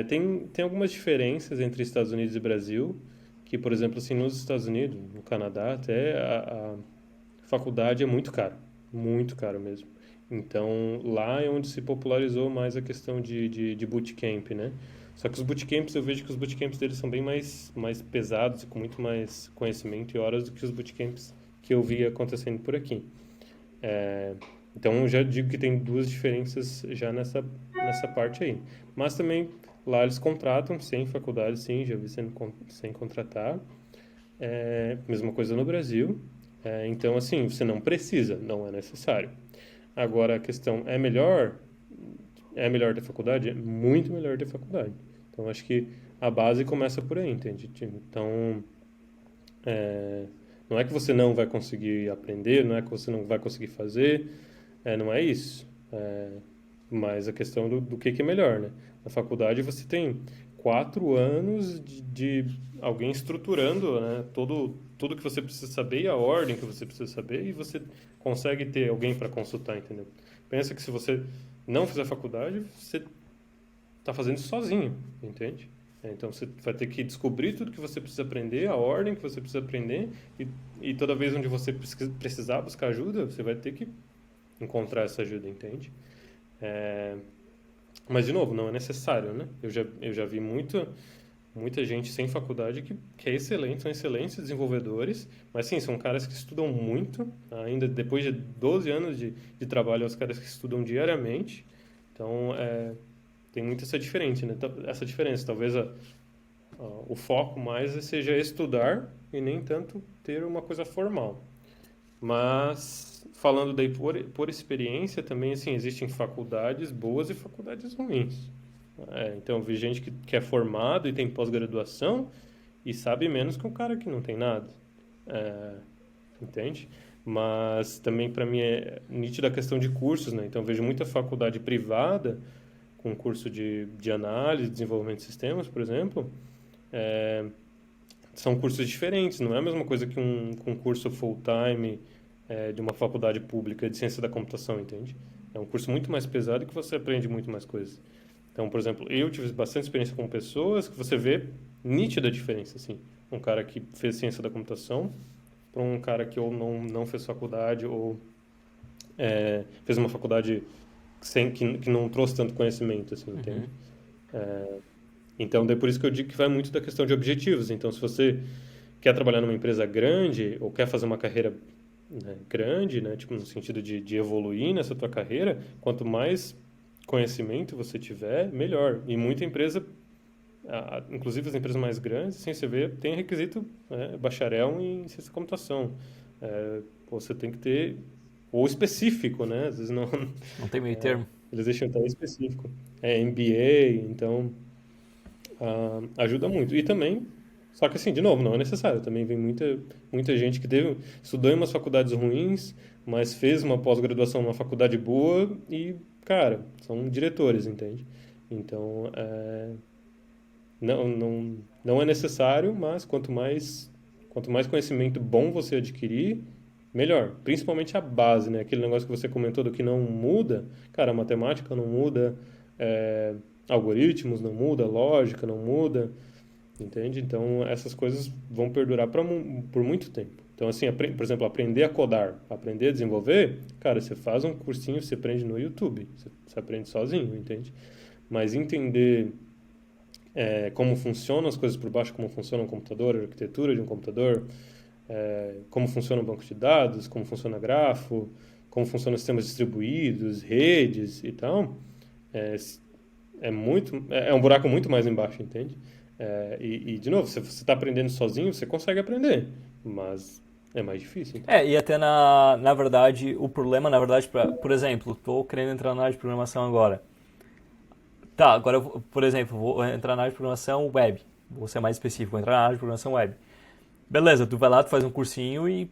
S1: Tem algumas diferenças entre Estados Unidos e Brasil, que, por exemplo, assim, nos Estados Unidos, no Canadá, até a faculdade é muito caro mesmo. Então, lá é onde se popularizou mais a questão de bootcamp, né? Só que os bootcamps, eu vejo que os bootcamps deles são bem mais pesados e com muito mais conhecimento e horas do que os bootcamps que eu vi acontecendo por aqui. É, então, eu já digo que tem duas diferenças já nessa parte aí. Mas também, lá eles contratam sem faculdade, sim, já vi sem contratar. Mesma coisa no Brasil. Então, assim, você não precisa, não é necessário. Agora, a questão é melhor ter faculdade? É muito melhor ter faculdade. Então, acho que a base começa por aí, entende? Então, é, não é que você não vai conseguir aprender, não é que você não vai conseguir fazer, não é isso. Mas a questão do que é melhor, né? Na faculdade você tem 4 anos de alguém estruturando, né? Tudo que você precisa saber e a ordem que você precisa saber e você consegue ter alguém para consultar, entendeu? Pensa que se você não fizer faculdade, você está fazendo isso sozinho, entende? Então você vai ter que descobrir tudo que você precisa aprender, a ordem que você precisa aprender e toda vez onde você precisar buscar ajuda, você vai ter que encontrar essa ajuda, entende? É, mas, de novo, não é necessário, né? Eu já vi muita gente sem faculdade que é excelente, são excelentes desenvolvedores, mas sim, são caras que estudam muito, ainda depois de 12 anos de trabalho, os caras que estudam diariamente. Então, tem muito essa diferença. Talvez o foco mais seja estudar e nem tanto ter uma coisa formal. Mas, falando daí por experiência, também, assim, existem faculdades boas e faculdades ruins. Então, eu vi gente que é formado e tem pós-graduação e sabe menos que um cara que não tem nada. É, entende? Mas também, para mim, é nítida a questão de cursos, né? Então, eu vejo muita faculdade privada com curso de análise, desenvolvimento de sistemas, por exemplo, é, são cursos diferentes, não é a mesma coisa que um curso full-time de uma faculdade pública de ciência da computação, entende? É um curso muito mais pesado que você aprende muito mais coisas. Então, por exemplo, eu tive bastante experiência com pessoas que você vê nítida diferença, assim. Um cara que fez ciência da computação para um cara que ou não fez faculdade ou fez uma faculdade que não trouxe tanto conhecimento, assim, entende?
S2: Uhum.
S1: Então, é por isso que eu digo que vai muito da questão de objetivos. Então, se você quer trabalhar numa empresa grande ou quer fazer uma carreira, né, grande, né, tipo no sentido de evoluir nessa tua carreira, quanto mais conhecimento você tiver, melhor. E muita empresa, inclusive as empresas mais grandes, assim, você vê, tem requisito, bacharel em ciência da computação. Você tem que ter, ou específico, né? Às vezes não,
S2: Não tem meio termo.
S1: eles deixam até específico. MBA, então ajuda muito. E também, só que assim, de novo, não é necessário. Também vem muita gente que estudou em umas faculdades ruins, mas fez uma pós-graduação numa faculdade boa e, cara, são diretores, entende? Então, não é necessário, mas quanto mais conhecimento bom você adquirir, melhor. Principalmente a base, né? Aquele negócio que você comentou do que não muda. Cara, a matemática não muda, é, algoritmos não muda, lógica não muda, entende? Então, essas coisas vão perdurar por muito tempo. Então, assim, por exemplo, aprender a codar, aprender a desenvolver, cara, você faz um cursinho, você aprende no YouTube, você aprende sozinho, entende? Mas entender como funcionam as coisas por baixo, como funciona um computador, a arquitetura de um computador, como funciona um banco de dados, como funciona grafo, como funcionam sistemas distribuídos, redes e tal, é, é um buraco muito mais embaixo, entende? De novo, se você está aprendendo sozinho, você consegue aprender, mas é mais difícil, entende?
S2: E até na verdade, o problema, na verdade, por exemplo, estou querendo entrar na área de programação agora. Tá, agora, por exemplo, vou entrar na área de programação web. Vou ser mais específico, vou entrar na área de programação web. Beleza, tu vai lá, tu faz um cursinho e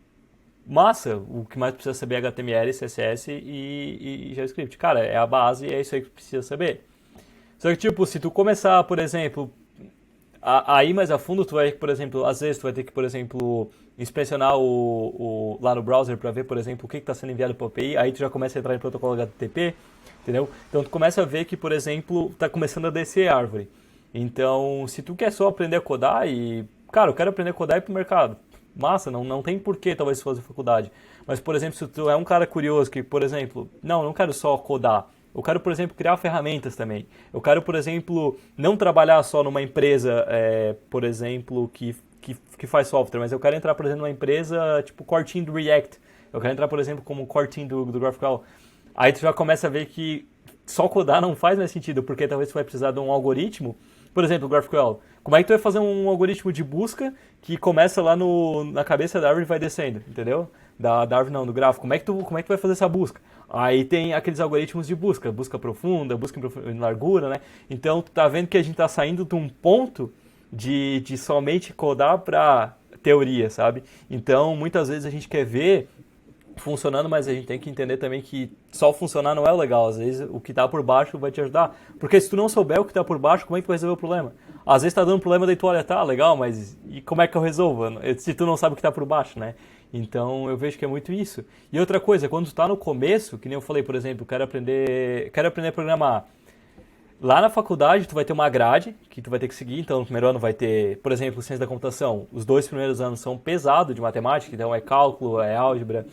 S2: massa, o que mais precisa saber é HTML, CSS e JavaScript. Cara, é a base e é isso aí que tu precisa saber. Só que, tipo, se tu começar, por exemplo, Aí mais a fundo tu vai, por exemplo, às vezes tu vai ter que, por exemplo, inspecionar lá no browser para ver, por exemplo, o que está sendo enviado para o API, aí tu já começa a entrar em protocolo HTTP, entendeu? Então tu começa a ver que, por exemplo, está começando a descer a árvore. Então, se tu quer só aprender a codar e, cara, eu quero aprender a codar e ir pro mercado. Massa, não tem porquê talvez fazer faculdade. Mas, por exemplo, se tu é um cara curioso que, por exemplo, não quero só codar. Eu quero, por exemplo, criar ferramentas também. Eu quero, por exemplo, não trabalhar só numa empresa, por exemplo, que faz software, mas eu quero entrar, por exemplo, numa empresa tipo core team do React. Eu quero entrar, por exemplo, como core team do GraphQL. Aí tu já começa a ver que só codar não faz mais sentido, porque talvez tu vai precisar de um algoritmo. Por exemplo, o GraphQL. Como é que tu vai fazer um algoritmo de busca que começa lá na cabeça da árvore e vai descendo, entendeu? Da árvore não, do gráfico. Como é que tu vai fazer essa busca? Aí tem aqueles algoritmos de busca, busca profunda, busca em largura, né? Então tu tá vendo que a gente tá saindo de um ponto de somente codar para teoria, sabe? Então muitas vezes a gente quer ver funcionando, mas a gente tem que entender também que só funcionar não é o legal. Às vezes o que está por baixo vai te ajudar. Porque se tu não souber o que está por baixo, como é que tu vai resolver o problema? Às vezes está dando problema, daí tu olha, tá, legal, mas e como é que eu resolvo? Se tu não sabe o que está por baixo, né? Então eu vejo que é muito isso. E outra coisa, quando tu tá no começo, que nem eu falei, por exemplo, quero aprender a programar. Lá na faculdade, tu vai ter uma grade que tu vai ter que seguir. Então, no primeiro ano vai ter, por exemplo, ciência da computação. Os 2 primeiros anos são pesados de matemática, então é cálculo, é álgebra.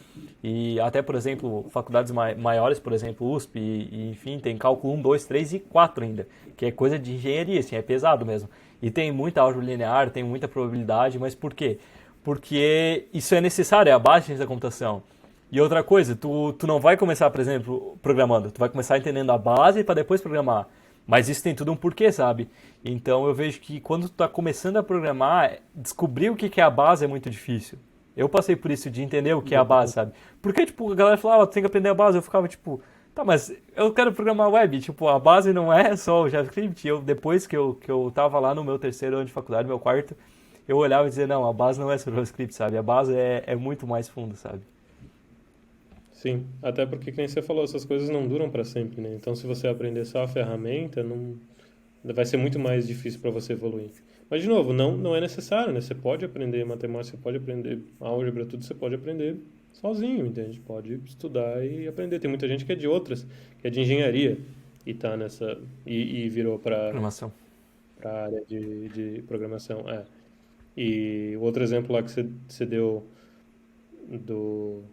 S2: E até, por exemplo, faculdades maiores, por exemplo, USP, enfim, tem cálculo 1, 2, 3 e 4 ainda, que é coisa de engenharia, assim, é pesado mesmo. E tem muita álgebra linear, tem muita probabilidade, mas por quê? Porque isso é necessário, é a base de ciência da computação. E outra coisa, tu não vai começar, por exemplo, programando, tu vai começar entendendo a base para depois programar. Mas isso tem tudo um porquê, sabe? Então eu vejo que quando tu tá começando a programar, descobrir o que que é a base é muito difícil. Eu passei por isso de entender o que é a base, sabe? Porque, tipo, a galera falava, tu tem que aprender a base. Eu ficava, tipo, tá, mas eu quero programar web. Tipo, a base não é só o JavaScript. Depois que eu tava lá no meu terceiro ano de faculdade, meu quarto, eu olhava e dizia, não, a base não é só o JavaScript, sabe? A base é muito mais fundo, sabe?
S1: Sim, até porque, como você falou, essas coisas não duram para sempre, né? Então, se você aprender só a ferramenta, não vai ser muito mais difícil para você evoluir. Mas, de novo, não é necessário, né? Você pode aprender matemática, você pode aprender álgebra, tudo você pode aprender sozinho, entende? Pode estudar e aprender. Tem muita gente que é de outras, que é de engenharia e tá nessa e virou
S2: Programação.
S1: para área de programação. É. E o outro exemplo lá que você deu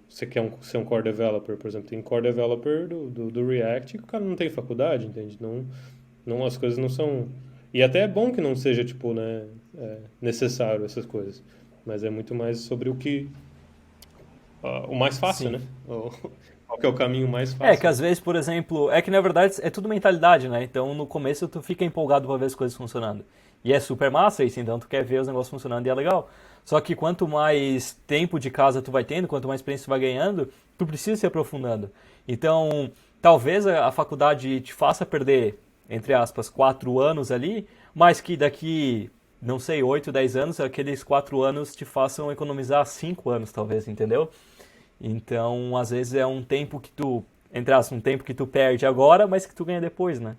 S1: você quer ser um core developer, por exemplo, tem core developer do React que o cara não tem faculdade, entende? Não, as coisas não são. E até é bom que não seja, tipo, né, necessário essas coisas. Mas é muito mais sobre o mais fácil,
S2: Sim.
S1: né? Qual que é o caminho mais
S2: É que
S1: fácil.
S2: às vezes, por exemplo, é que na verdade é tudo mentalidade, né? Então no começo tu fica empolgado pra ver as coisas funcionando. E é super massa isso, então tu quer ver os negócios funcionando e é legal. Só que quanto mais tempo de casa tu vai tendo, quanto mais experiência tu vai ganhando, tu precisa se aprofundando. Então, talvez a faculdade te faça perder, entre aspas, 4 anos ali, mas que daqui, não sei, 8, 10 anos, aqueles 4 anos te façam economizar 5 anos, talvez, entendeu? Então, às vezes é um tempo que tu, entre aspas, um tempo que tu perde agora, mas que tu ganha depois, né?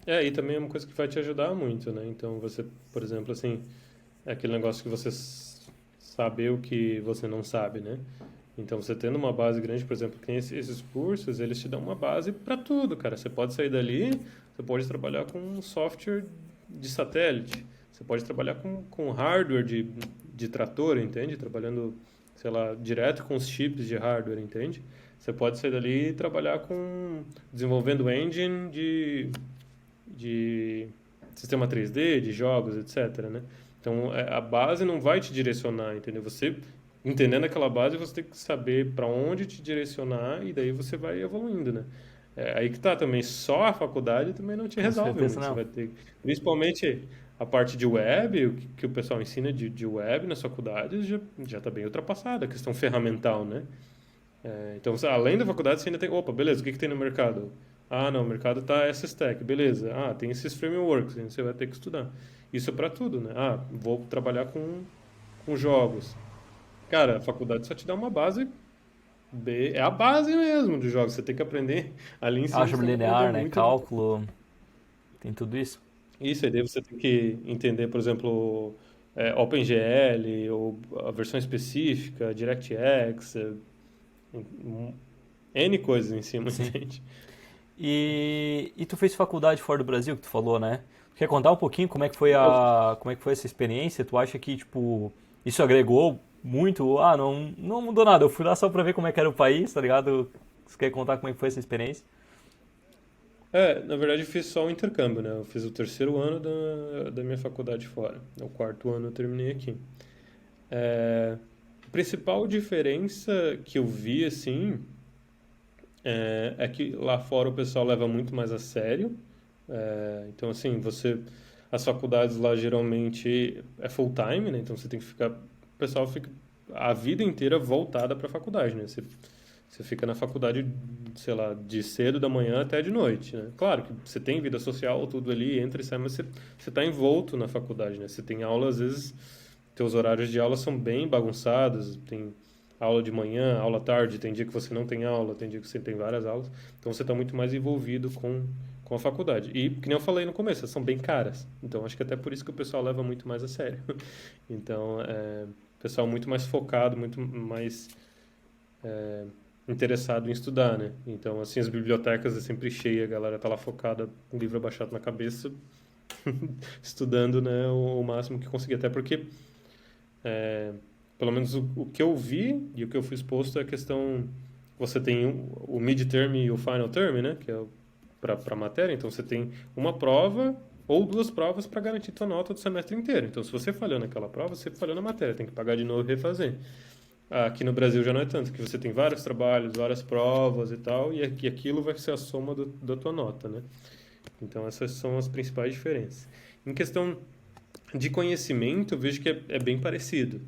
S1: É, e também é uma coisa que vai te ajudar muito, né? Então, você, por exemplo, assim, é aquele negócio que você saber o que você não sabe, né? Então, você tendo uma base grande, por exemplo, que tem esses cursos, eles te dão uma base para tudo, cara. Você pode sair dali, você pode trabalhar com um software de satélite, você pode trabalhar com hardware de trator, entende? Trabalhando, sei lá, direto com os chips de hardware, entende? Você pode sair dali e trabalhar desenvolvendo engine de sistema 3D, de jogos, etc, né? Então, a base não vai te direcionar, entendeu? Você, entendendo aquela base, você tem que saber para onde te direcionar e daí você vai evoluindo, né? É, aí que tá também, só a faculdade também não te
S2: Com
S1: resolve
S2: certeza
S1: muito. Você
S2: não.
S1: vai ter, principalmente a parte de web, o que o pessoal ensina de web nas faculdades já está bem ultrapassada, a questão ferramental, né? Então, além da faculdade, você ainda tem. Opa, beleza, o que tem no mercado? Ah, não, o mercado tá essa stack, beleza. Ah, tem esses frameworks, você vai ter que estudar. Isso é para tudo, né? Ah, vou trabalhar com jogos. Cara, a faculdade só te dá uma base é a base mesmo de jogos. Você tem que aprender. Ali em cima você
S2: Álgebra
S1: tem que aprender
S2: linear, né?
S1: muito.
S2: Cálculo, tem tudo isso.
S1: Isso, aí daí você tem que entender, por exemplo, OpenGL, ou a versão específica, DirectX, um- N coisas em cima,
S2: Sim.
S1: entende?
S2: E tu fez faculdade fora do Brasil, que tu falou, né? Quer contar um pouquinho como é que foi
S1: Eu,
S2: como é que foi essa experiência? Tu acha que, tipo, isso agregou muito? Ah, não mudou nada. Eu fui lá só pra ver como é que era o país, tá ligado? Você quer contar como é que foi essa experiência?
S1: na verdade, eu fiz só o intercâmbio, né? Eu fiz o terceiro ano da minha faculdade fora. O quarto ano eu terminei aqui. A principal diferença que eu vi, assim, é que lá fora o pessoal leva muito mais a sério. Então, assim, as faculdades lá geralmente é full time, né? Então você tem que ficar, o pessoal fica a vida inteira voltada para a faculdade, né? Você fica na faculdade, sei lá, de cedo da manhã até de noite, né? Claro que você tem vida social, tudo ali, entra e sai, mas você está envolto na faculdade, né? Você tem aula, às vezes, teus horários de aula são bem bagunçados, tem aula de manhã, aula à tarde, tem dia que você não tem aula, tem dia que você tem várias aulas, então você está muito mais envolvido com a faculdade. E, que nem eu falei no começo, elas são bem caras, então acho que até por isso que o pessoal leva muito mais a sério. Então, o pessoal muito mais focado, muito mais é, interessado em estudar, né? Então, assim, as bibliotecas é sempre cheia, a galera tá lá focada, com o livro abaixado na cabeça, estudando, né, o máximo que conseguir. Até porque, é, pelo menos o que eu vi e o que eu fui exposto é a questão... Você tem o mid-term e o final term, né? Que é para matéria. Então, você tem uma prova ou duas provas para garantir tua nota do semestre inteiro. Então, se você falhou naquela prova, você falhou na matéria. Tem que pagar de novo e refazer. Aqui no Brasil já não é tanto, que você tem vários trabalhos, várias provas e tal, e aquilo vai ser a soma da tua nota, né? Então essas são as principais diferenças. Em questão de conhecimento, eu vejo que é bem parecido.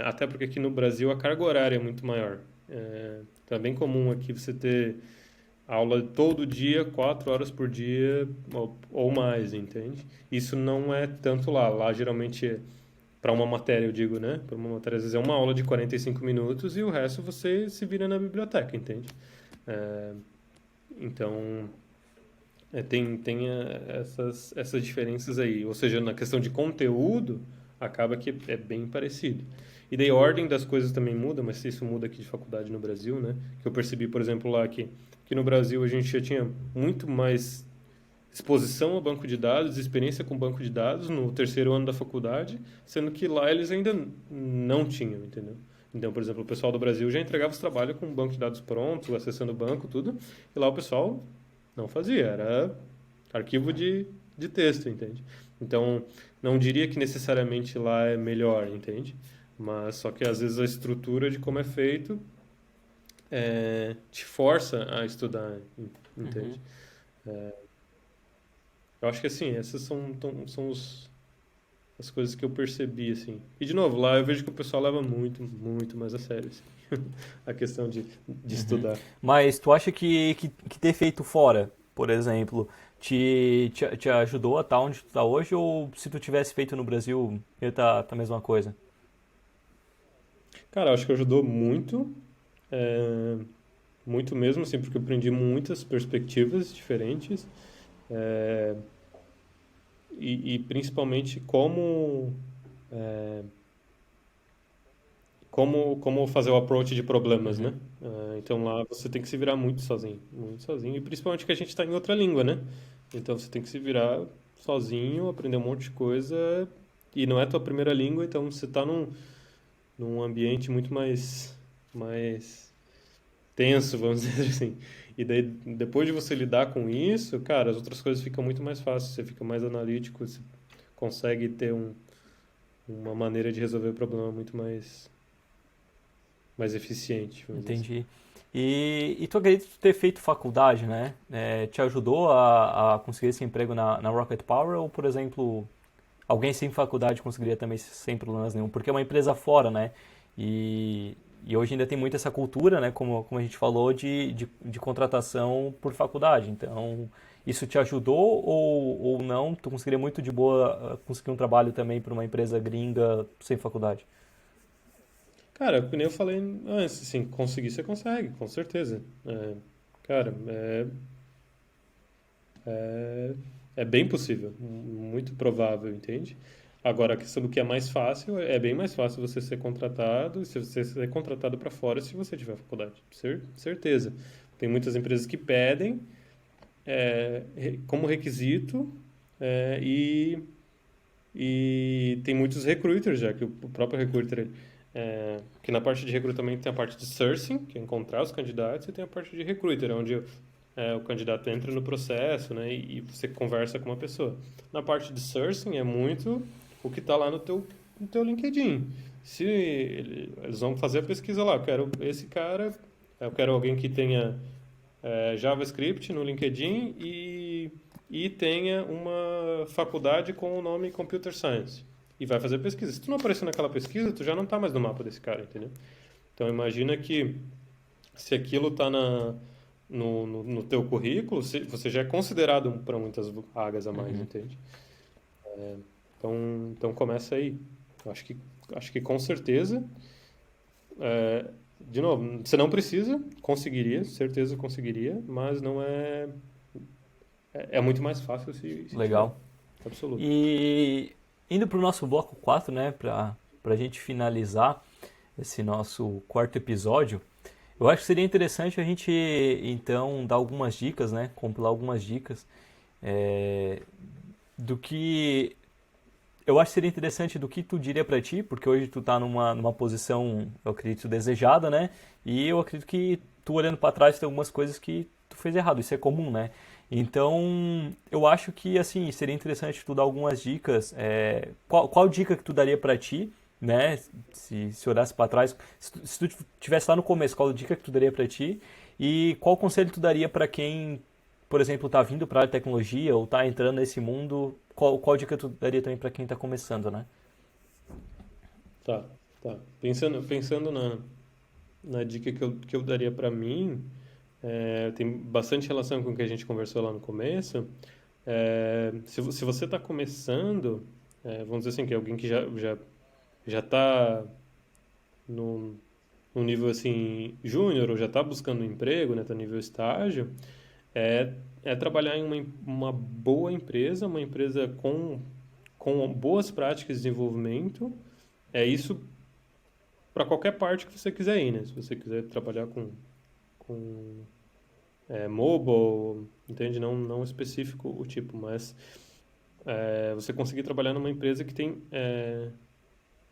S1: Até porque aqui no Brasil a carga horária é muito maior. Então é bem comum aqui você ter aula todo dia, 4 horas por dia ou mais, entende? Isso não é tanto lá. Lá geralmente para uma matéria, eu digo, né? Para uma matéria, às vezes é uma aula de 45 minutos e o resto você se vira na biblioteca, entende? É, então, tem essas diferenças aí. Ou seja, na questão de conteúdo, acaba que é bem parecido. E daí a ordem das coisas também muda, mas isso muda aqui de faculdade no Brasil, né? Que eu percebi, por exemplo, lá que no Brasil a gente já tinha muito mais exposição ao banco de dados, experiência com banco de dados no terceiro ano da faculdade, sendo que lá eles ainda não tinham, entendeu? Então, por exemplo, o pessoal do Brasil já entregava os trabalhos com o banco de dados pronto, acessando o banco, tudo, e lá o pessoal não fazia, era arquivo de texto, entende? Então, não diria que necessariamente lá é melhor, entende? Mas só que às vezes a estrutura de como é feito te força a estudar,
S2: Uhum.
S1: entende? Eu acho que assim, essas são as coisas que eu percebi, assim. E de novo, lá eu vejo que o pessoal leva muito, muito mais a sério, assim, a questão de
S2: Uhum.
S1: estudar.
S2: Mas tu acha que ter feito fora, por exemplo, te ajudou a estar onde tu tá hoje? Ou se tu tivesse feito no Brasil, ia estar a mesma coisa?
S1: Cara, eu acho que ajudou muito, é, muito mesmo, assim, porque eu aprendi muitas perspectivas diferentes, é, e principalmente como fazer o approach de problemas, né?
S2: Uhum.
S1: Então lá você tem que se virar muito sozinho, e principalmente que a gente está em outra língua, né? Então você tem que se virar sozinho, aprender um monte de coisa, e não é tua primeira língua, então você está num ambiente muito mais tenso, vamos dizer assim. E daí, depois de você lidar com isso, cara, as outras coisas ficam muito mais fáceis, você fica mais analítico, você consegue ter uma maneira de resolver o problema muito mais eficiente, vamos dizer assim.
S2: Entendi. E tu acredita que ter feito faculdade, né? Te ajudou a conseguir esse emprego na Rocket Power? Ou, por exemplo, alguém sem faculdade conseguiria também sem problemas nenhum? Porque é uma empresa fora, né? E hoje ainda tem muito essa cultura, né? Como a gente falou, de contratação por faculdade. Então, isso te ajudou ou não? Tu conseguiria muito de boa conseguir um trabalho também para uma empresa gringa sem faculdade?
S1: Cara, como eu falei antes, assim, conseguir você consegue, com certeza. Cara, É bem possível, muito provável, entende? Agora, a questão do que é mais fácil, é bem mais fácil você ser contratado, se você ser contratado para fora se você tiver faculdade, certeza. Tem muitas empresas que pedem como requisito é, e, e tem muitos recruiters já, que o próprio recruiter, que na parte de recrutamento tem a parte de sourcing, que é encontrar os candidatos, e tem a parte de recruiter, onde o candidato entra no processo, né, e você conversa com uma pessoa. Na parte de sourcing é muito o que está lá no teu LinkedIn. Se eles vão fazer a pesquisa lá, eu quero esse cara, eu quero alguém que tenha JavaScript no LinkedIn e tenha uma faculdade com o nome Computer Science. E vai fazer pesquisa. Se tu não aparecer naquela pesquisa, tu já não está mais no mapa desse cara, entendeu? Então imagina que se aquilo está no teu currículo, você já é considerado para muitas vagas a mais,
S2: Uhum.
S1: entende? Então começa aí. Eu acho que com certeza, é, de novo, você não precisa, conseguiria, certeza conseguiria, mas não é muito mais fácil se tiver.
S2: Legal.
S1: Absoluto.
S2: E indo para o nosso bloco 4, né, para a gente finalizar esse nosso quarto episódio, eu acho que seria interessante a gente então dar algumas dicas, né, compilar algumas dicas é, do que eu acho que seria interessante do que tu diria para ti, porque hoje tu tá numa posição, eu acredito, desejada, né? E eu acredito que tu olhando para trás tem algumas coisas que tu fez errado, isso é comum, né? Então, eu acho que, assim, seria interessante tu dar algumas dicas. Qual dica que tu daria para ti, né? Se olhasse para trás, se tu tivesse lá no começo, qual dica que tu daria para ti? E qual conselho tu daria para quem, por exemplo, tá vindo para a tecnologia ou tá entrando nesse mundo? Qual dica tu daria também para quem tá começando, né?
S1: Tá, tá. Pensando na dica que eu daria para mim, tem bastante relação com o que a gente conversou lá no começo. Se você está começando, vamos dizer assim, que é alguém que já está no, num nível assim júnior ou já está buscando um emprego, né, tá no nível estágio, é trabalhar em uma boa empresa, uma empresa com boas práticas de desenvolvimento. É isso para qualquer parte que você quiser ir, né? Se você quiser trabalhar com mobile, entende? Não específico o tipo, mas você conseguir trabalhar numa empresa que tem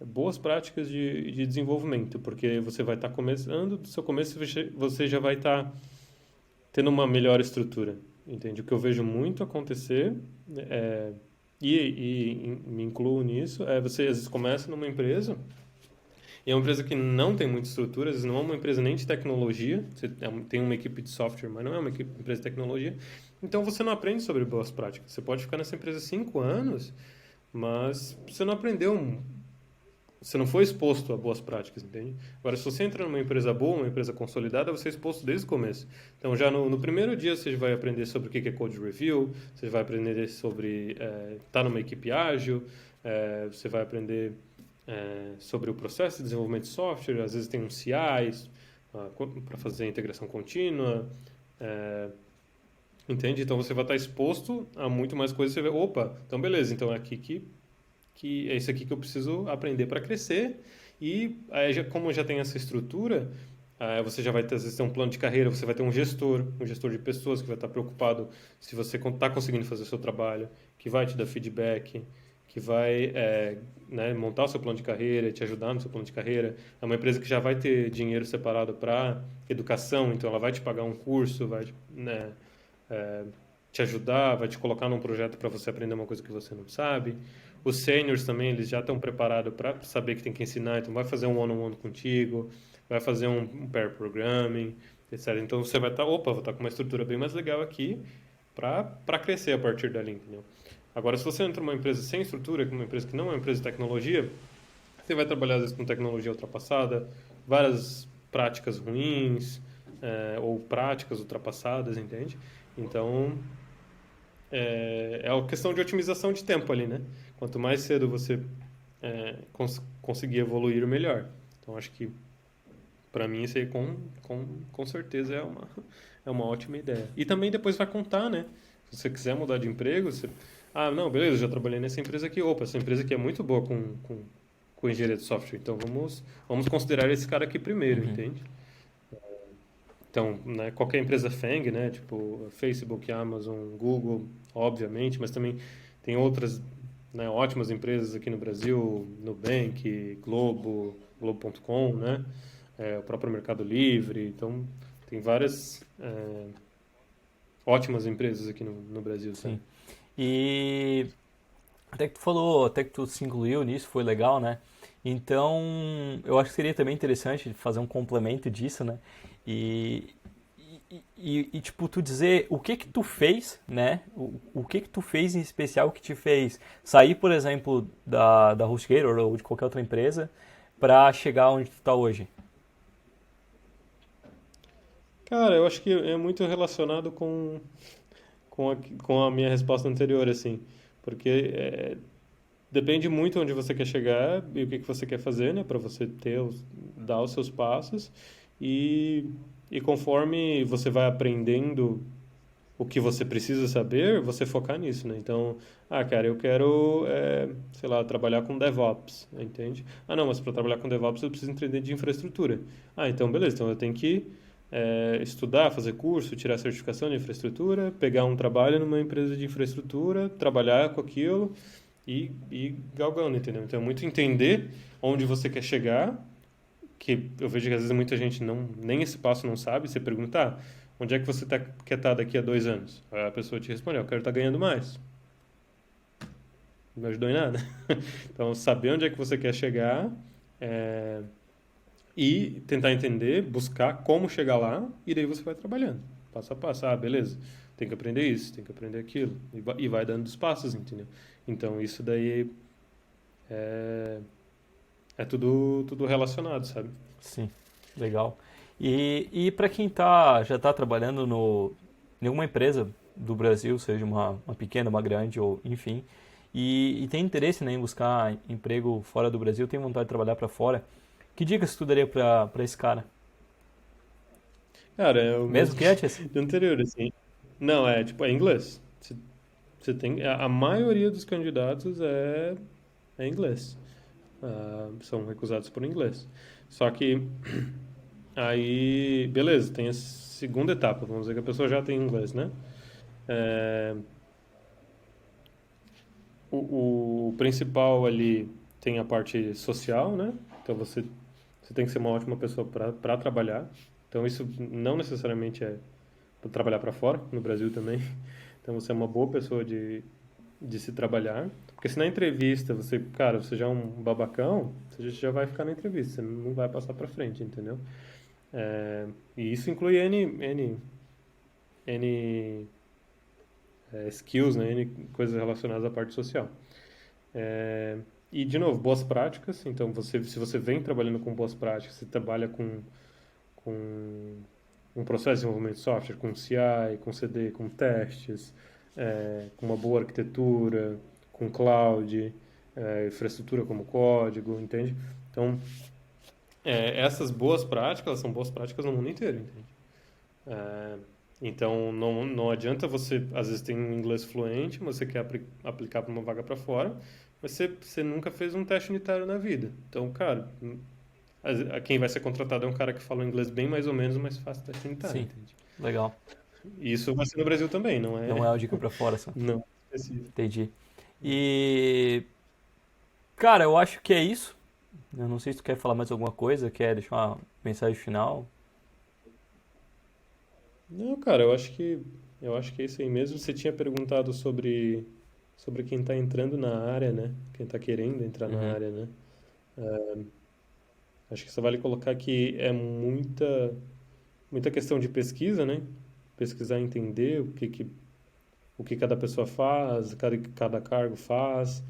S1: boas práticas de desenvolvimento, porque você vai estar começando, do seu começo você já vai estar tendo uma melhor estrutura, entende? O que eu vejo muito acontecer, é, e me incluo nisso, você às vezes começa numa empresa, e é uma empresa que não tem muita estrutura, às vezes não é uma empresa nem de tecnologia, você tem uma equipe de software, mas não é uma empresa de tecnologia, então você não aprende sobre boas práticas. Você pode ficar nessa empresa 5 anos, mas você não aprendeu você não foi exposto a boas práticas, entende? Agora, se você entra numa empresa boa, uma empresa consolidada, você é exposto desde o começo. Então, já no primeiro dia, você vai aprender sobre o que é code review, você vai aprender sobre estar numa equipe ágil, você vai aprender sobre o processo de desenvolvimento de software, às vezes tem um CI para fazer a integração contínua, é, entende? Então, você vai estar exposto a muito mais coisas. Você vê, opa, então beleza, então é aqui que é isso aqui que eu preciso aprender para crescer. E aí, como já tem essa estrutura, você já vai ter, às vezes, ter um plano de carreira, você vai ter um gestor de pessoas que vai estar preocupado se você está conseguindo fazer o seu trabalho, que vai te dar feedback, que vai né, montar o seu plano de carreira, te ajudar no seu plano de carreira. É uma empresa que já vai ter dinheiro separado para educação, então ela vai te pagar um curso, vai, né, é, te ajudar, vai te colocar num projeto para você aprender uma coisa que você não sabe. Os seniors também, eles já estão preparados para saber que tem que ensinar, então vai fazer um one-on-one contigo, vai fazer um pair programming, etc. Então você vai estar, opa, vou estar com uma estrutura bem mais legal aqui para crescer a partir dali, entendeu? Agora, se você entra numa empresa sem estrutura, uma empresa que não é uma empresa de tecnologia, você vai trabalhar às vezes com tecnologia ultrapassada, várias práticas ruins, ou práticas ultrapassadas, entende? Então, é uma questão de otimização de tempo ali, né? Quanto mais cedo você conseguir evoluir, melhor. Então, acho que para mim isso aí com certeza é uma ótima ideia. E também depois vai contar, né? Se você quiser mudar de emprego, ah, não, beleza, já trabalhei nessa empresa aqui. Opa, essa empresa aqui é muito boa com engenharia de software. Então vamos considerar esse cara aqui primeiro,
S2: Uhum.
S1: entende? Então, né, qualquer empresa FANG, né, tipo Facebook, Amazon, Google, obviamente, mas também tem outras, né, ótimas empresas aqui no Brasil, Nubank, Globo.com, né, o próprio Mercado Livre. Então, tem várias ótimas empresas aqui no Brasil, sabe?
S2: Sim. E até que tu falou, até que tu se incluiu nisso, foi legal, né? Então, eu acho que seria também interessante fazer um complemento disso, né? E, tipo, tu dizer o que que tu fez, né? O que que tu fez em especial que te fez sair, por exemplo, da HostGator ou de qualquer outra empresa para chegar onde tu tá hoje.
S1: Cara, eu acho que é muito relacionado com a minha resposta anterior, assim, porque depende muito onde você quer chegar e o que que você quer fazer, né, para você dar os seus passos e, e conforme você vai aprendendo o que você precisa saber, você focar nisso, né? Então, ah, cara, eu quero, sei lá, trabalhar com DevOps, entende? Ah, não, mas para trabalhar com DevOps eu preciso entender de infraestrutura. Ah, então beleza, então eu tenho que estudar, fazer curso, tirar certificação de infraestrutura, pegar um trabalho numa empresa de infraestrutura, trabalhar com aquilo e galgando, entendeu? Então é muito entender onde você quer chegar, que eu vejo que às vezes muita gente nem esse passo não sabe, você pergunta, ah, onde é que você quer estar daqui a 2 anos? Aí a pessoa te responde, eu quero estar ganhando mais. Não me ajudou em nada. Então, saber onde é que você quer chegar é, e tentar entender, buscar como chegar lá, e daí você vai trabalhando, passo a passo. Ah, beleza, tem que aprender isso, tem que aprender aquilo, e vai dando os passos, entendeu? Então, isso daí é, é tudo relacionado, sabe?
S2: Sim, legal. E para quem já está trabalhando em alguma empresa do Brasil, seja uma pequena, uma grande, ou enfim, e tem interesse, né, em buscar emprego fora do Brasil, tem vontade de trabalhar para fora, que dicas tu daria para esse cara?
S1: Cara, é o
S2: Mesmo
S1: mesmo
S2: que antes?
S1: do anterior, assim. Não, tipo, é inglês. Você tem, a maioria dos candidatos é inglês. Ah, são recusados por inglês. Só que aí, beleza, tem a segunda etapa. Vamos dizer que a pessoa já tem inglês, né? É, o principal ali tem a parte social, né? Então você tem que ser uma ótima pessoa para trabalhar. Então isso não necessariamente é para trabalhar para fora, no Brasil também. Então você é uma boa pessoa de se trabalhar. Porque se na entrevista cara, você já é um babacão, você já vai ficar na entrevista, você não vai passar para frente, entendeu? E isso inclui N skills, né? N coisas relacionadas à parte social. É, e, de novo, boas práticas. Então, se você vem trabalhando com boas práticas, você trabalha com um processo de desenvolvimento de software, com CI, com CD, com testes, com uma boa arquitetura, com cloud, infraestrutura como código, entende? Então, essas boas práticas, elas são boas práticas no mundo inteiro, entende? É, então, não adianta você, às vezes, tem um inglês fluente, mas você quer aplicar para uma vaga para fora, mas você nunca fez um teste unitário na vida. Então, cara, quem vai ser contratado é um cara que fala inglês bem mais ou menos, mas faz teste unitário,
S2: Sim,
S1: entende?
S2: legal.
S1: E isso vai ser no Brasil também, não
S2: Não
S1: é,
S2: é uma dica para fora só.
S1: não é específico.
S2: Entendi. E, cara, eu acho que é isso. Eu não sei se tu quer falar mais alguma coisa, quer deixar uma mensagem final.
S1: Não, cara, eu acho que é isso aí mesmo. Você tinha perguntado sobre quem está entrando na área, né? Quem está querendo entrar na
S2: Uhum.
S1: área, né? Acho que só vale colocar que é muita questão de pesquisa, né? Pesquisar, entender o que cada pessoa faz, cada cargo faz.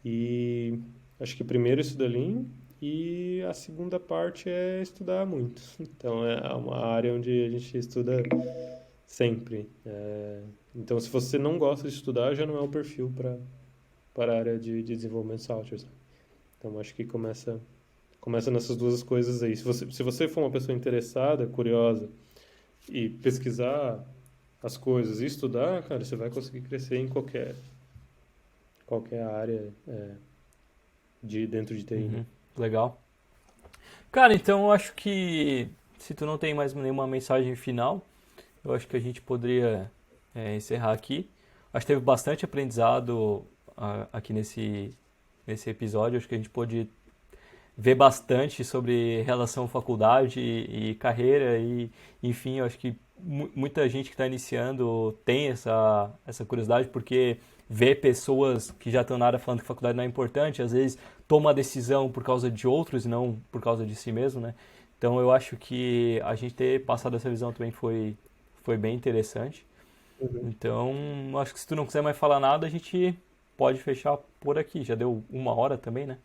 S1: E acho que primeiro isso dali e a segunda parte é estudar muito. Então é uma área onde a gente estuda sempre. Então se você não gosta de estudar, já não é o perfil para a área de desenvolvimento de software, sabe? Então acho que começa nessas duas coisas aí. Se você for uma pessoa interessada, curiosa e pesquisar as coisas e estudar, cara, você vai conseguir crescer em qualquer área de dentro de TI, né?
S2: Uhum, legal. Cara, então eu acho que se tu não tem mais nenhuma mensagem final, eu acho que a gente poderia encerrar aqui. Acho que teve bastante aprendizado aqui nesse episódio. Acho que a gente pôde ver bastante sobre relação faculdade e carreira e, enfim, eu acho que muita gente que está iniciando tem essa curiosidade porque vê pessoas que já estão na área falando que faculdade não é importante, às vezes toma a decisão por causa de outros e não por causa de si mesmo, né? Então eu acho que a gente ter passado essa visão também foi bem interessante.
S1: Uhum.
S2: Então, acho que se tu não quiser mais falar nada, a gente pode fechar por aqui. Já deu 1 hora também, né?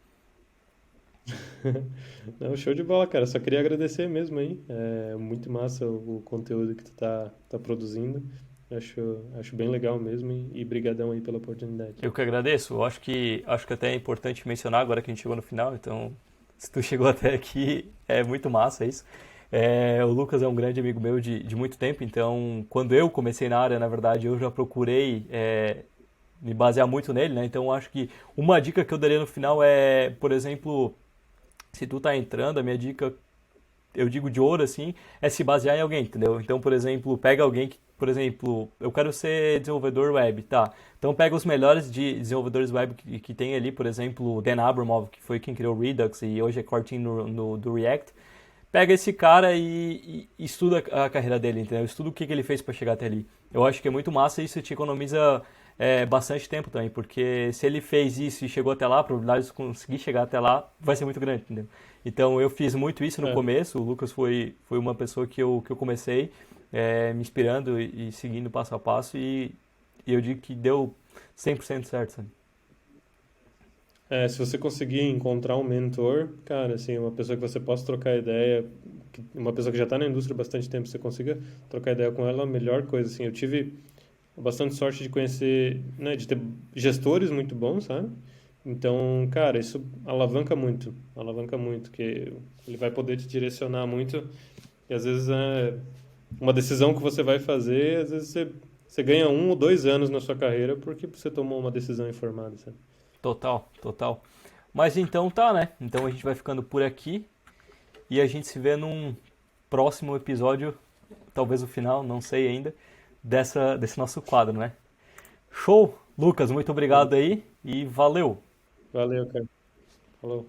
S1: Não, show de bola, cara. Só queria agradecer mesmo aí. É muito massa o conteúdo que tu tá produzindo. Acho bem legal mesmo e brigadão aí pela oportunidade.
S2: Eu que agradeço. Eu acho que até é importante mencionar agora que a gente chegou no final. Então, se tu chegou até aqui, é muito massa isso. O Lucas é um grande amigo meu de muito tempo. Então, quando eu comecei na área, na verdade, eu já procurei me basear muito nele, né? Então, eu acho que uma dica que eu daria no final é, por exemplo, se tu tá entrando, a minha dica eu digo de ouro assim, é se basear em alguém, entendeu? Então, por exemplo, pega alguém que, por exemplo, eu quero ser desenvolvedor web, tá? Então pega os melhores desenvolvedores web que tem ali, por exemplo, o Dan Abramov, que foi quem criou o Redux e hoje é core team do React. Pega esse cara e estuda a carreira dele, entendeu? Estuda o que ele fez para chegar até ali. Eu acho que é muito massa e isso te economiza bastante tempo também, porque se ele fez isso e chegou até lá, a probabilidade de conseguir chegar até lá vai ser muito grande, entendeu? Então eu fiz muito isso no
S1: É,
S2: começo, o Lucas foi uma pessoa que eu comecei me inspirando e seguindo passo a passo e eu digo que deu 100% certo, sabe?
S1: se você conseguir encontrar um mentor, cara, assim, uma pessoa que você possa trocar ideia, uma pessoa que já está na indústria há bastante tempo, você consiga trocar ideia com ela, é a melhor coisa, assim. Eu tive bastante sorte de conhecer, né, de ter gestores muito bons, sabe? Então, cara, isso alavanca muito, que ele vai poder te direcionar muito e às vezes é uma decisão que você vai fazer, às vezes você ganha 1 ou 2 anos na sua carreira porque você tomou uma decisão informada, sabe?
S2: Total, total. Mas então tá, né? Então a gente vai ficando por aqui e a gente se vê num próximo episódio, talvez o final, não sei ainda, desse nosso quadro, né? Show! Lucas, muito obrigado aí e valeu!
S1: Valeu, cara. Falou.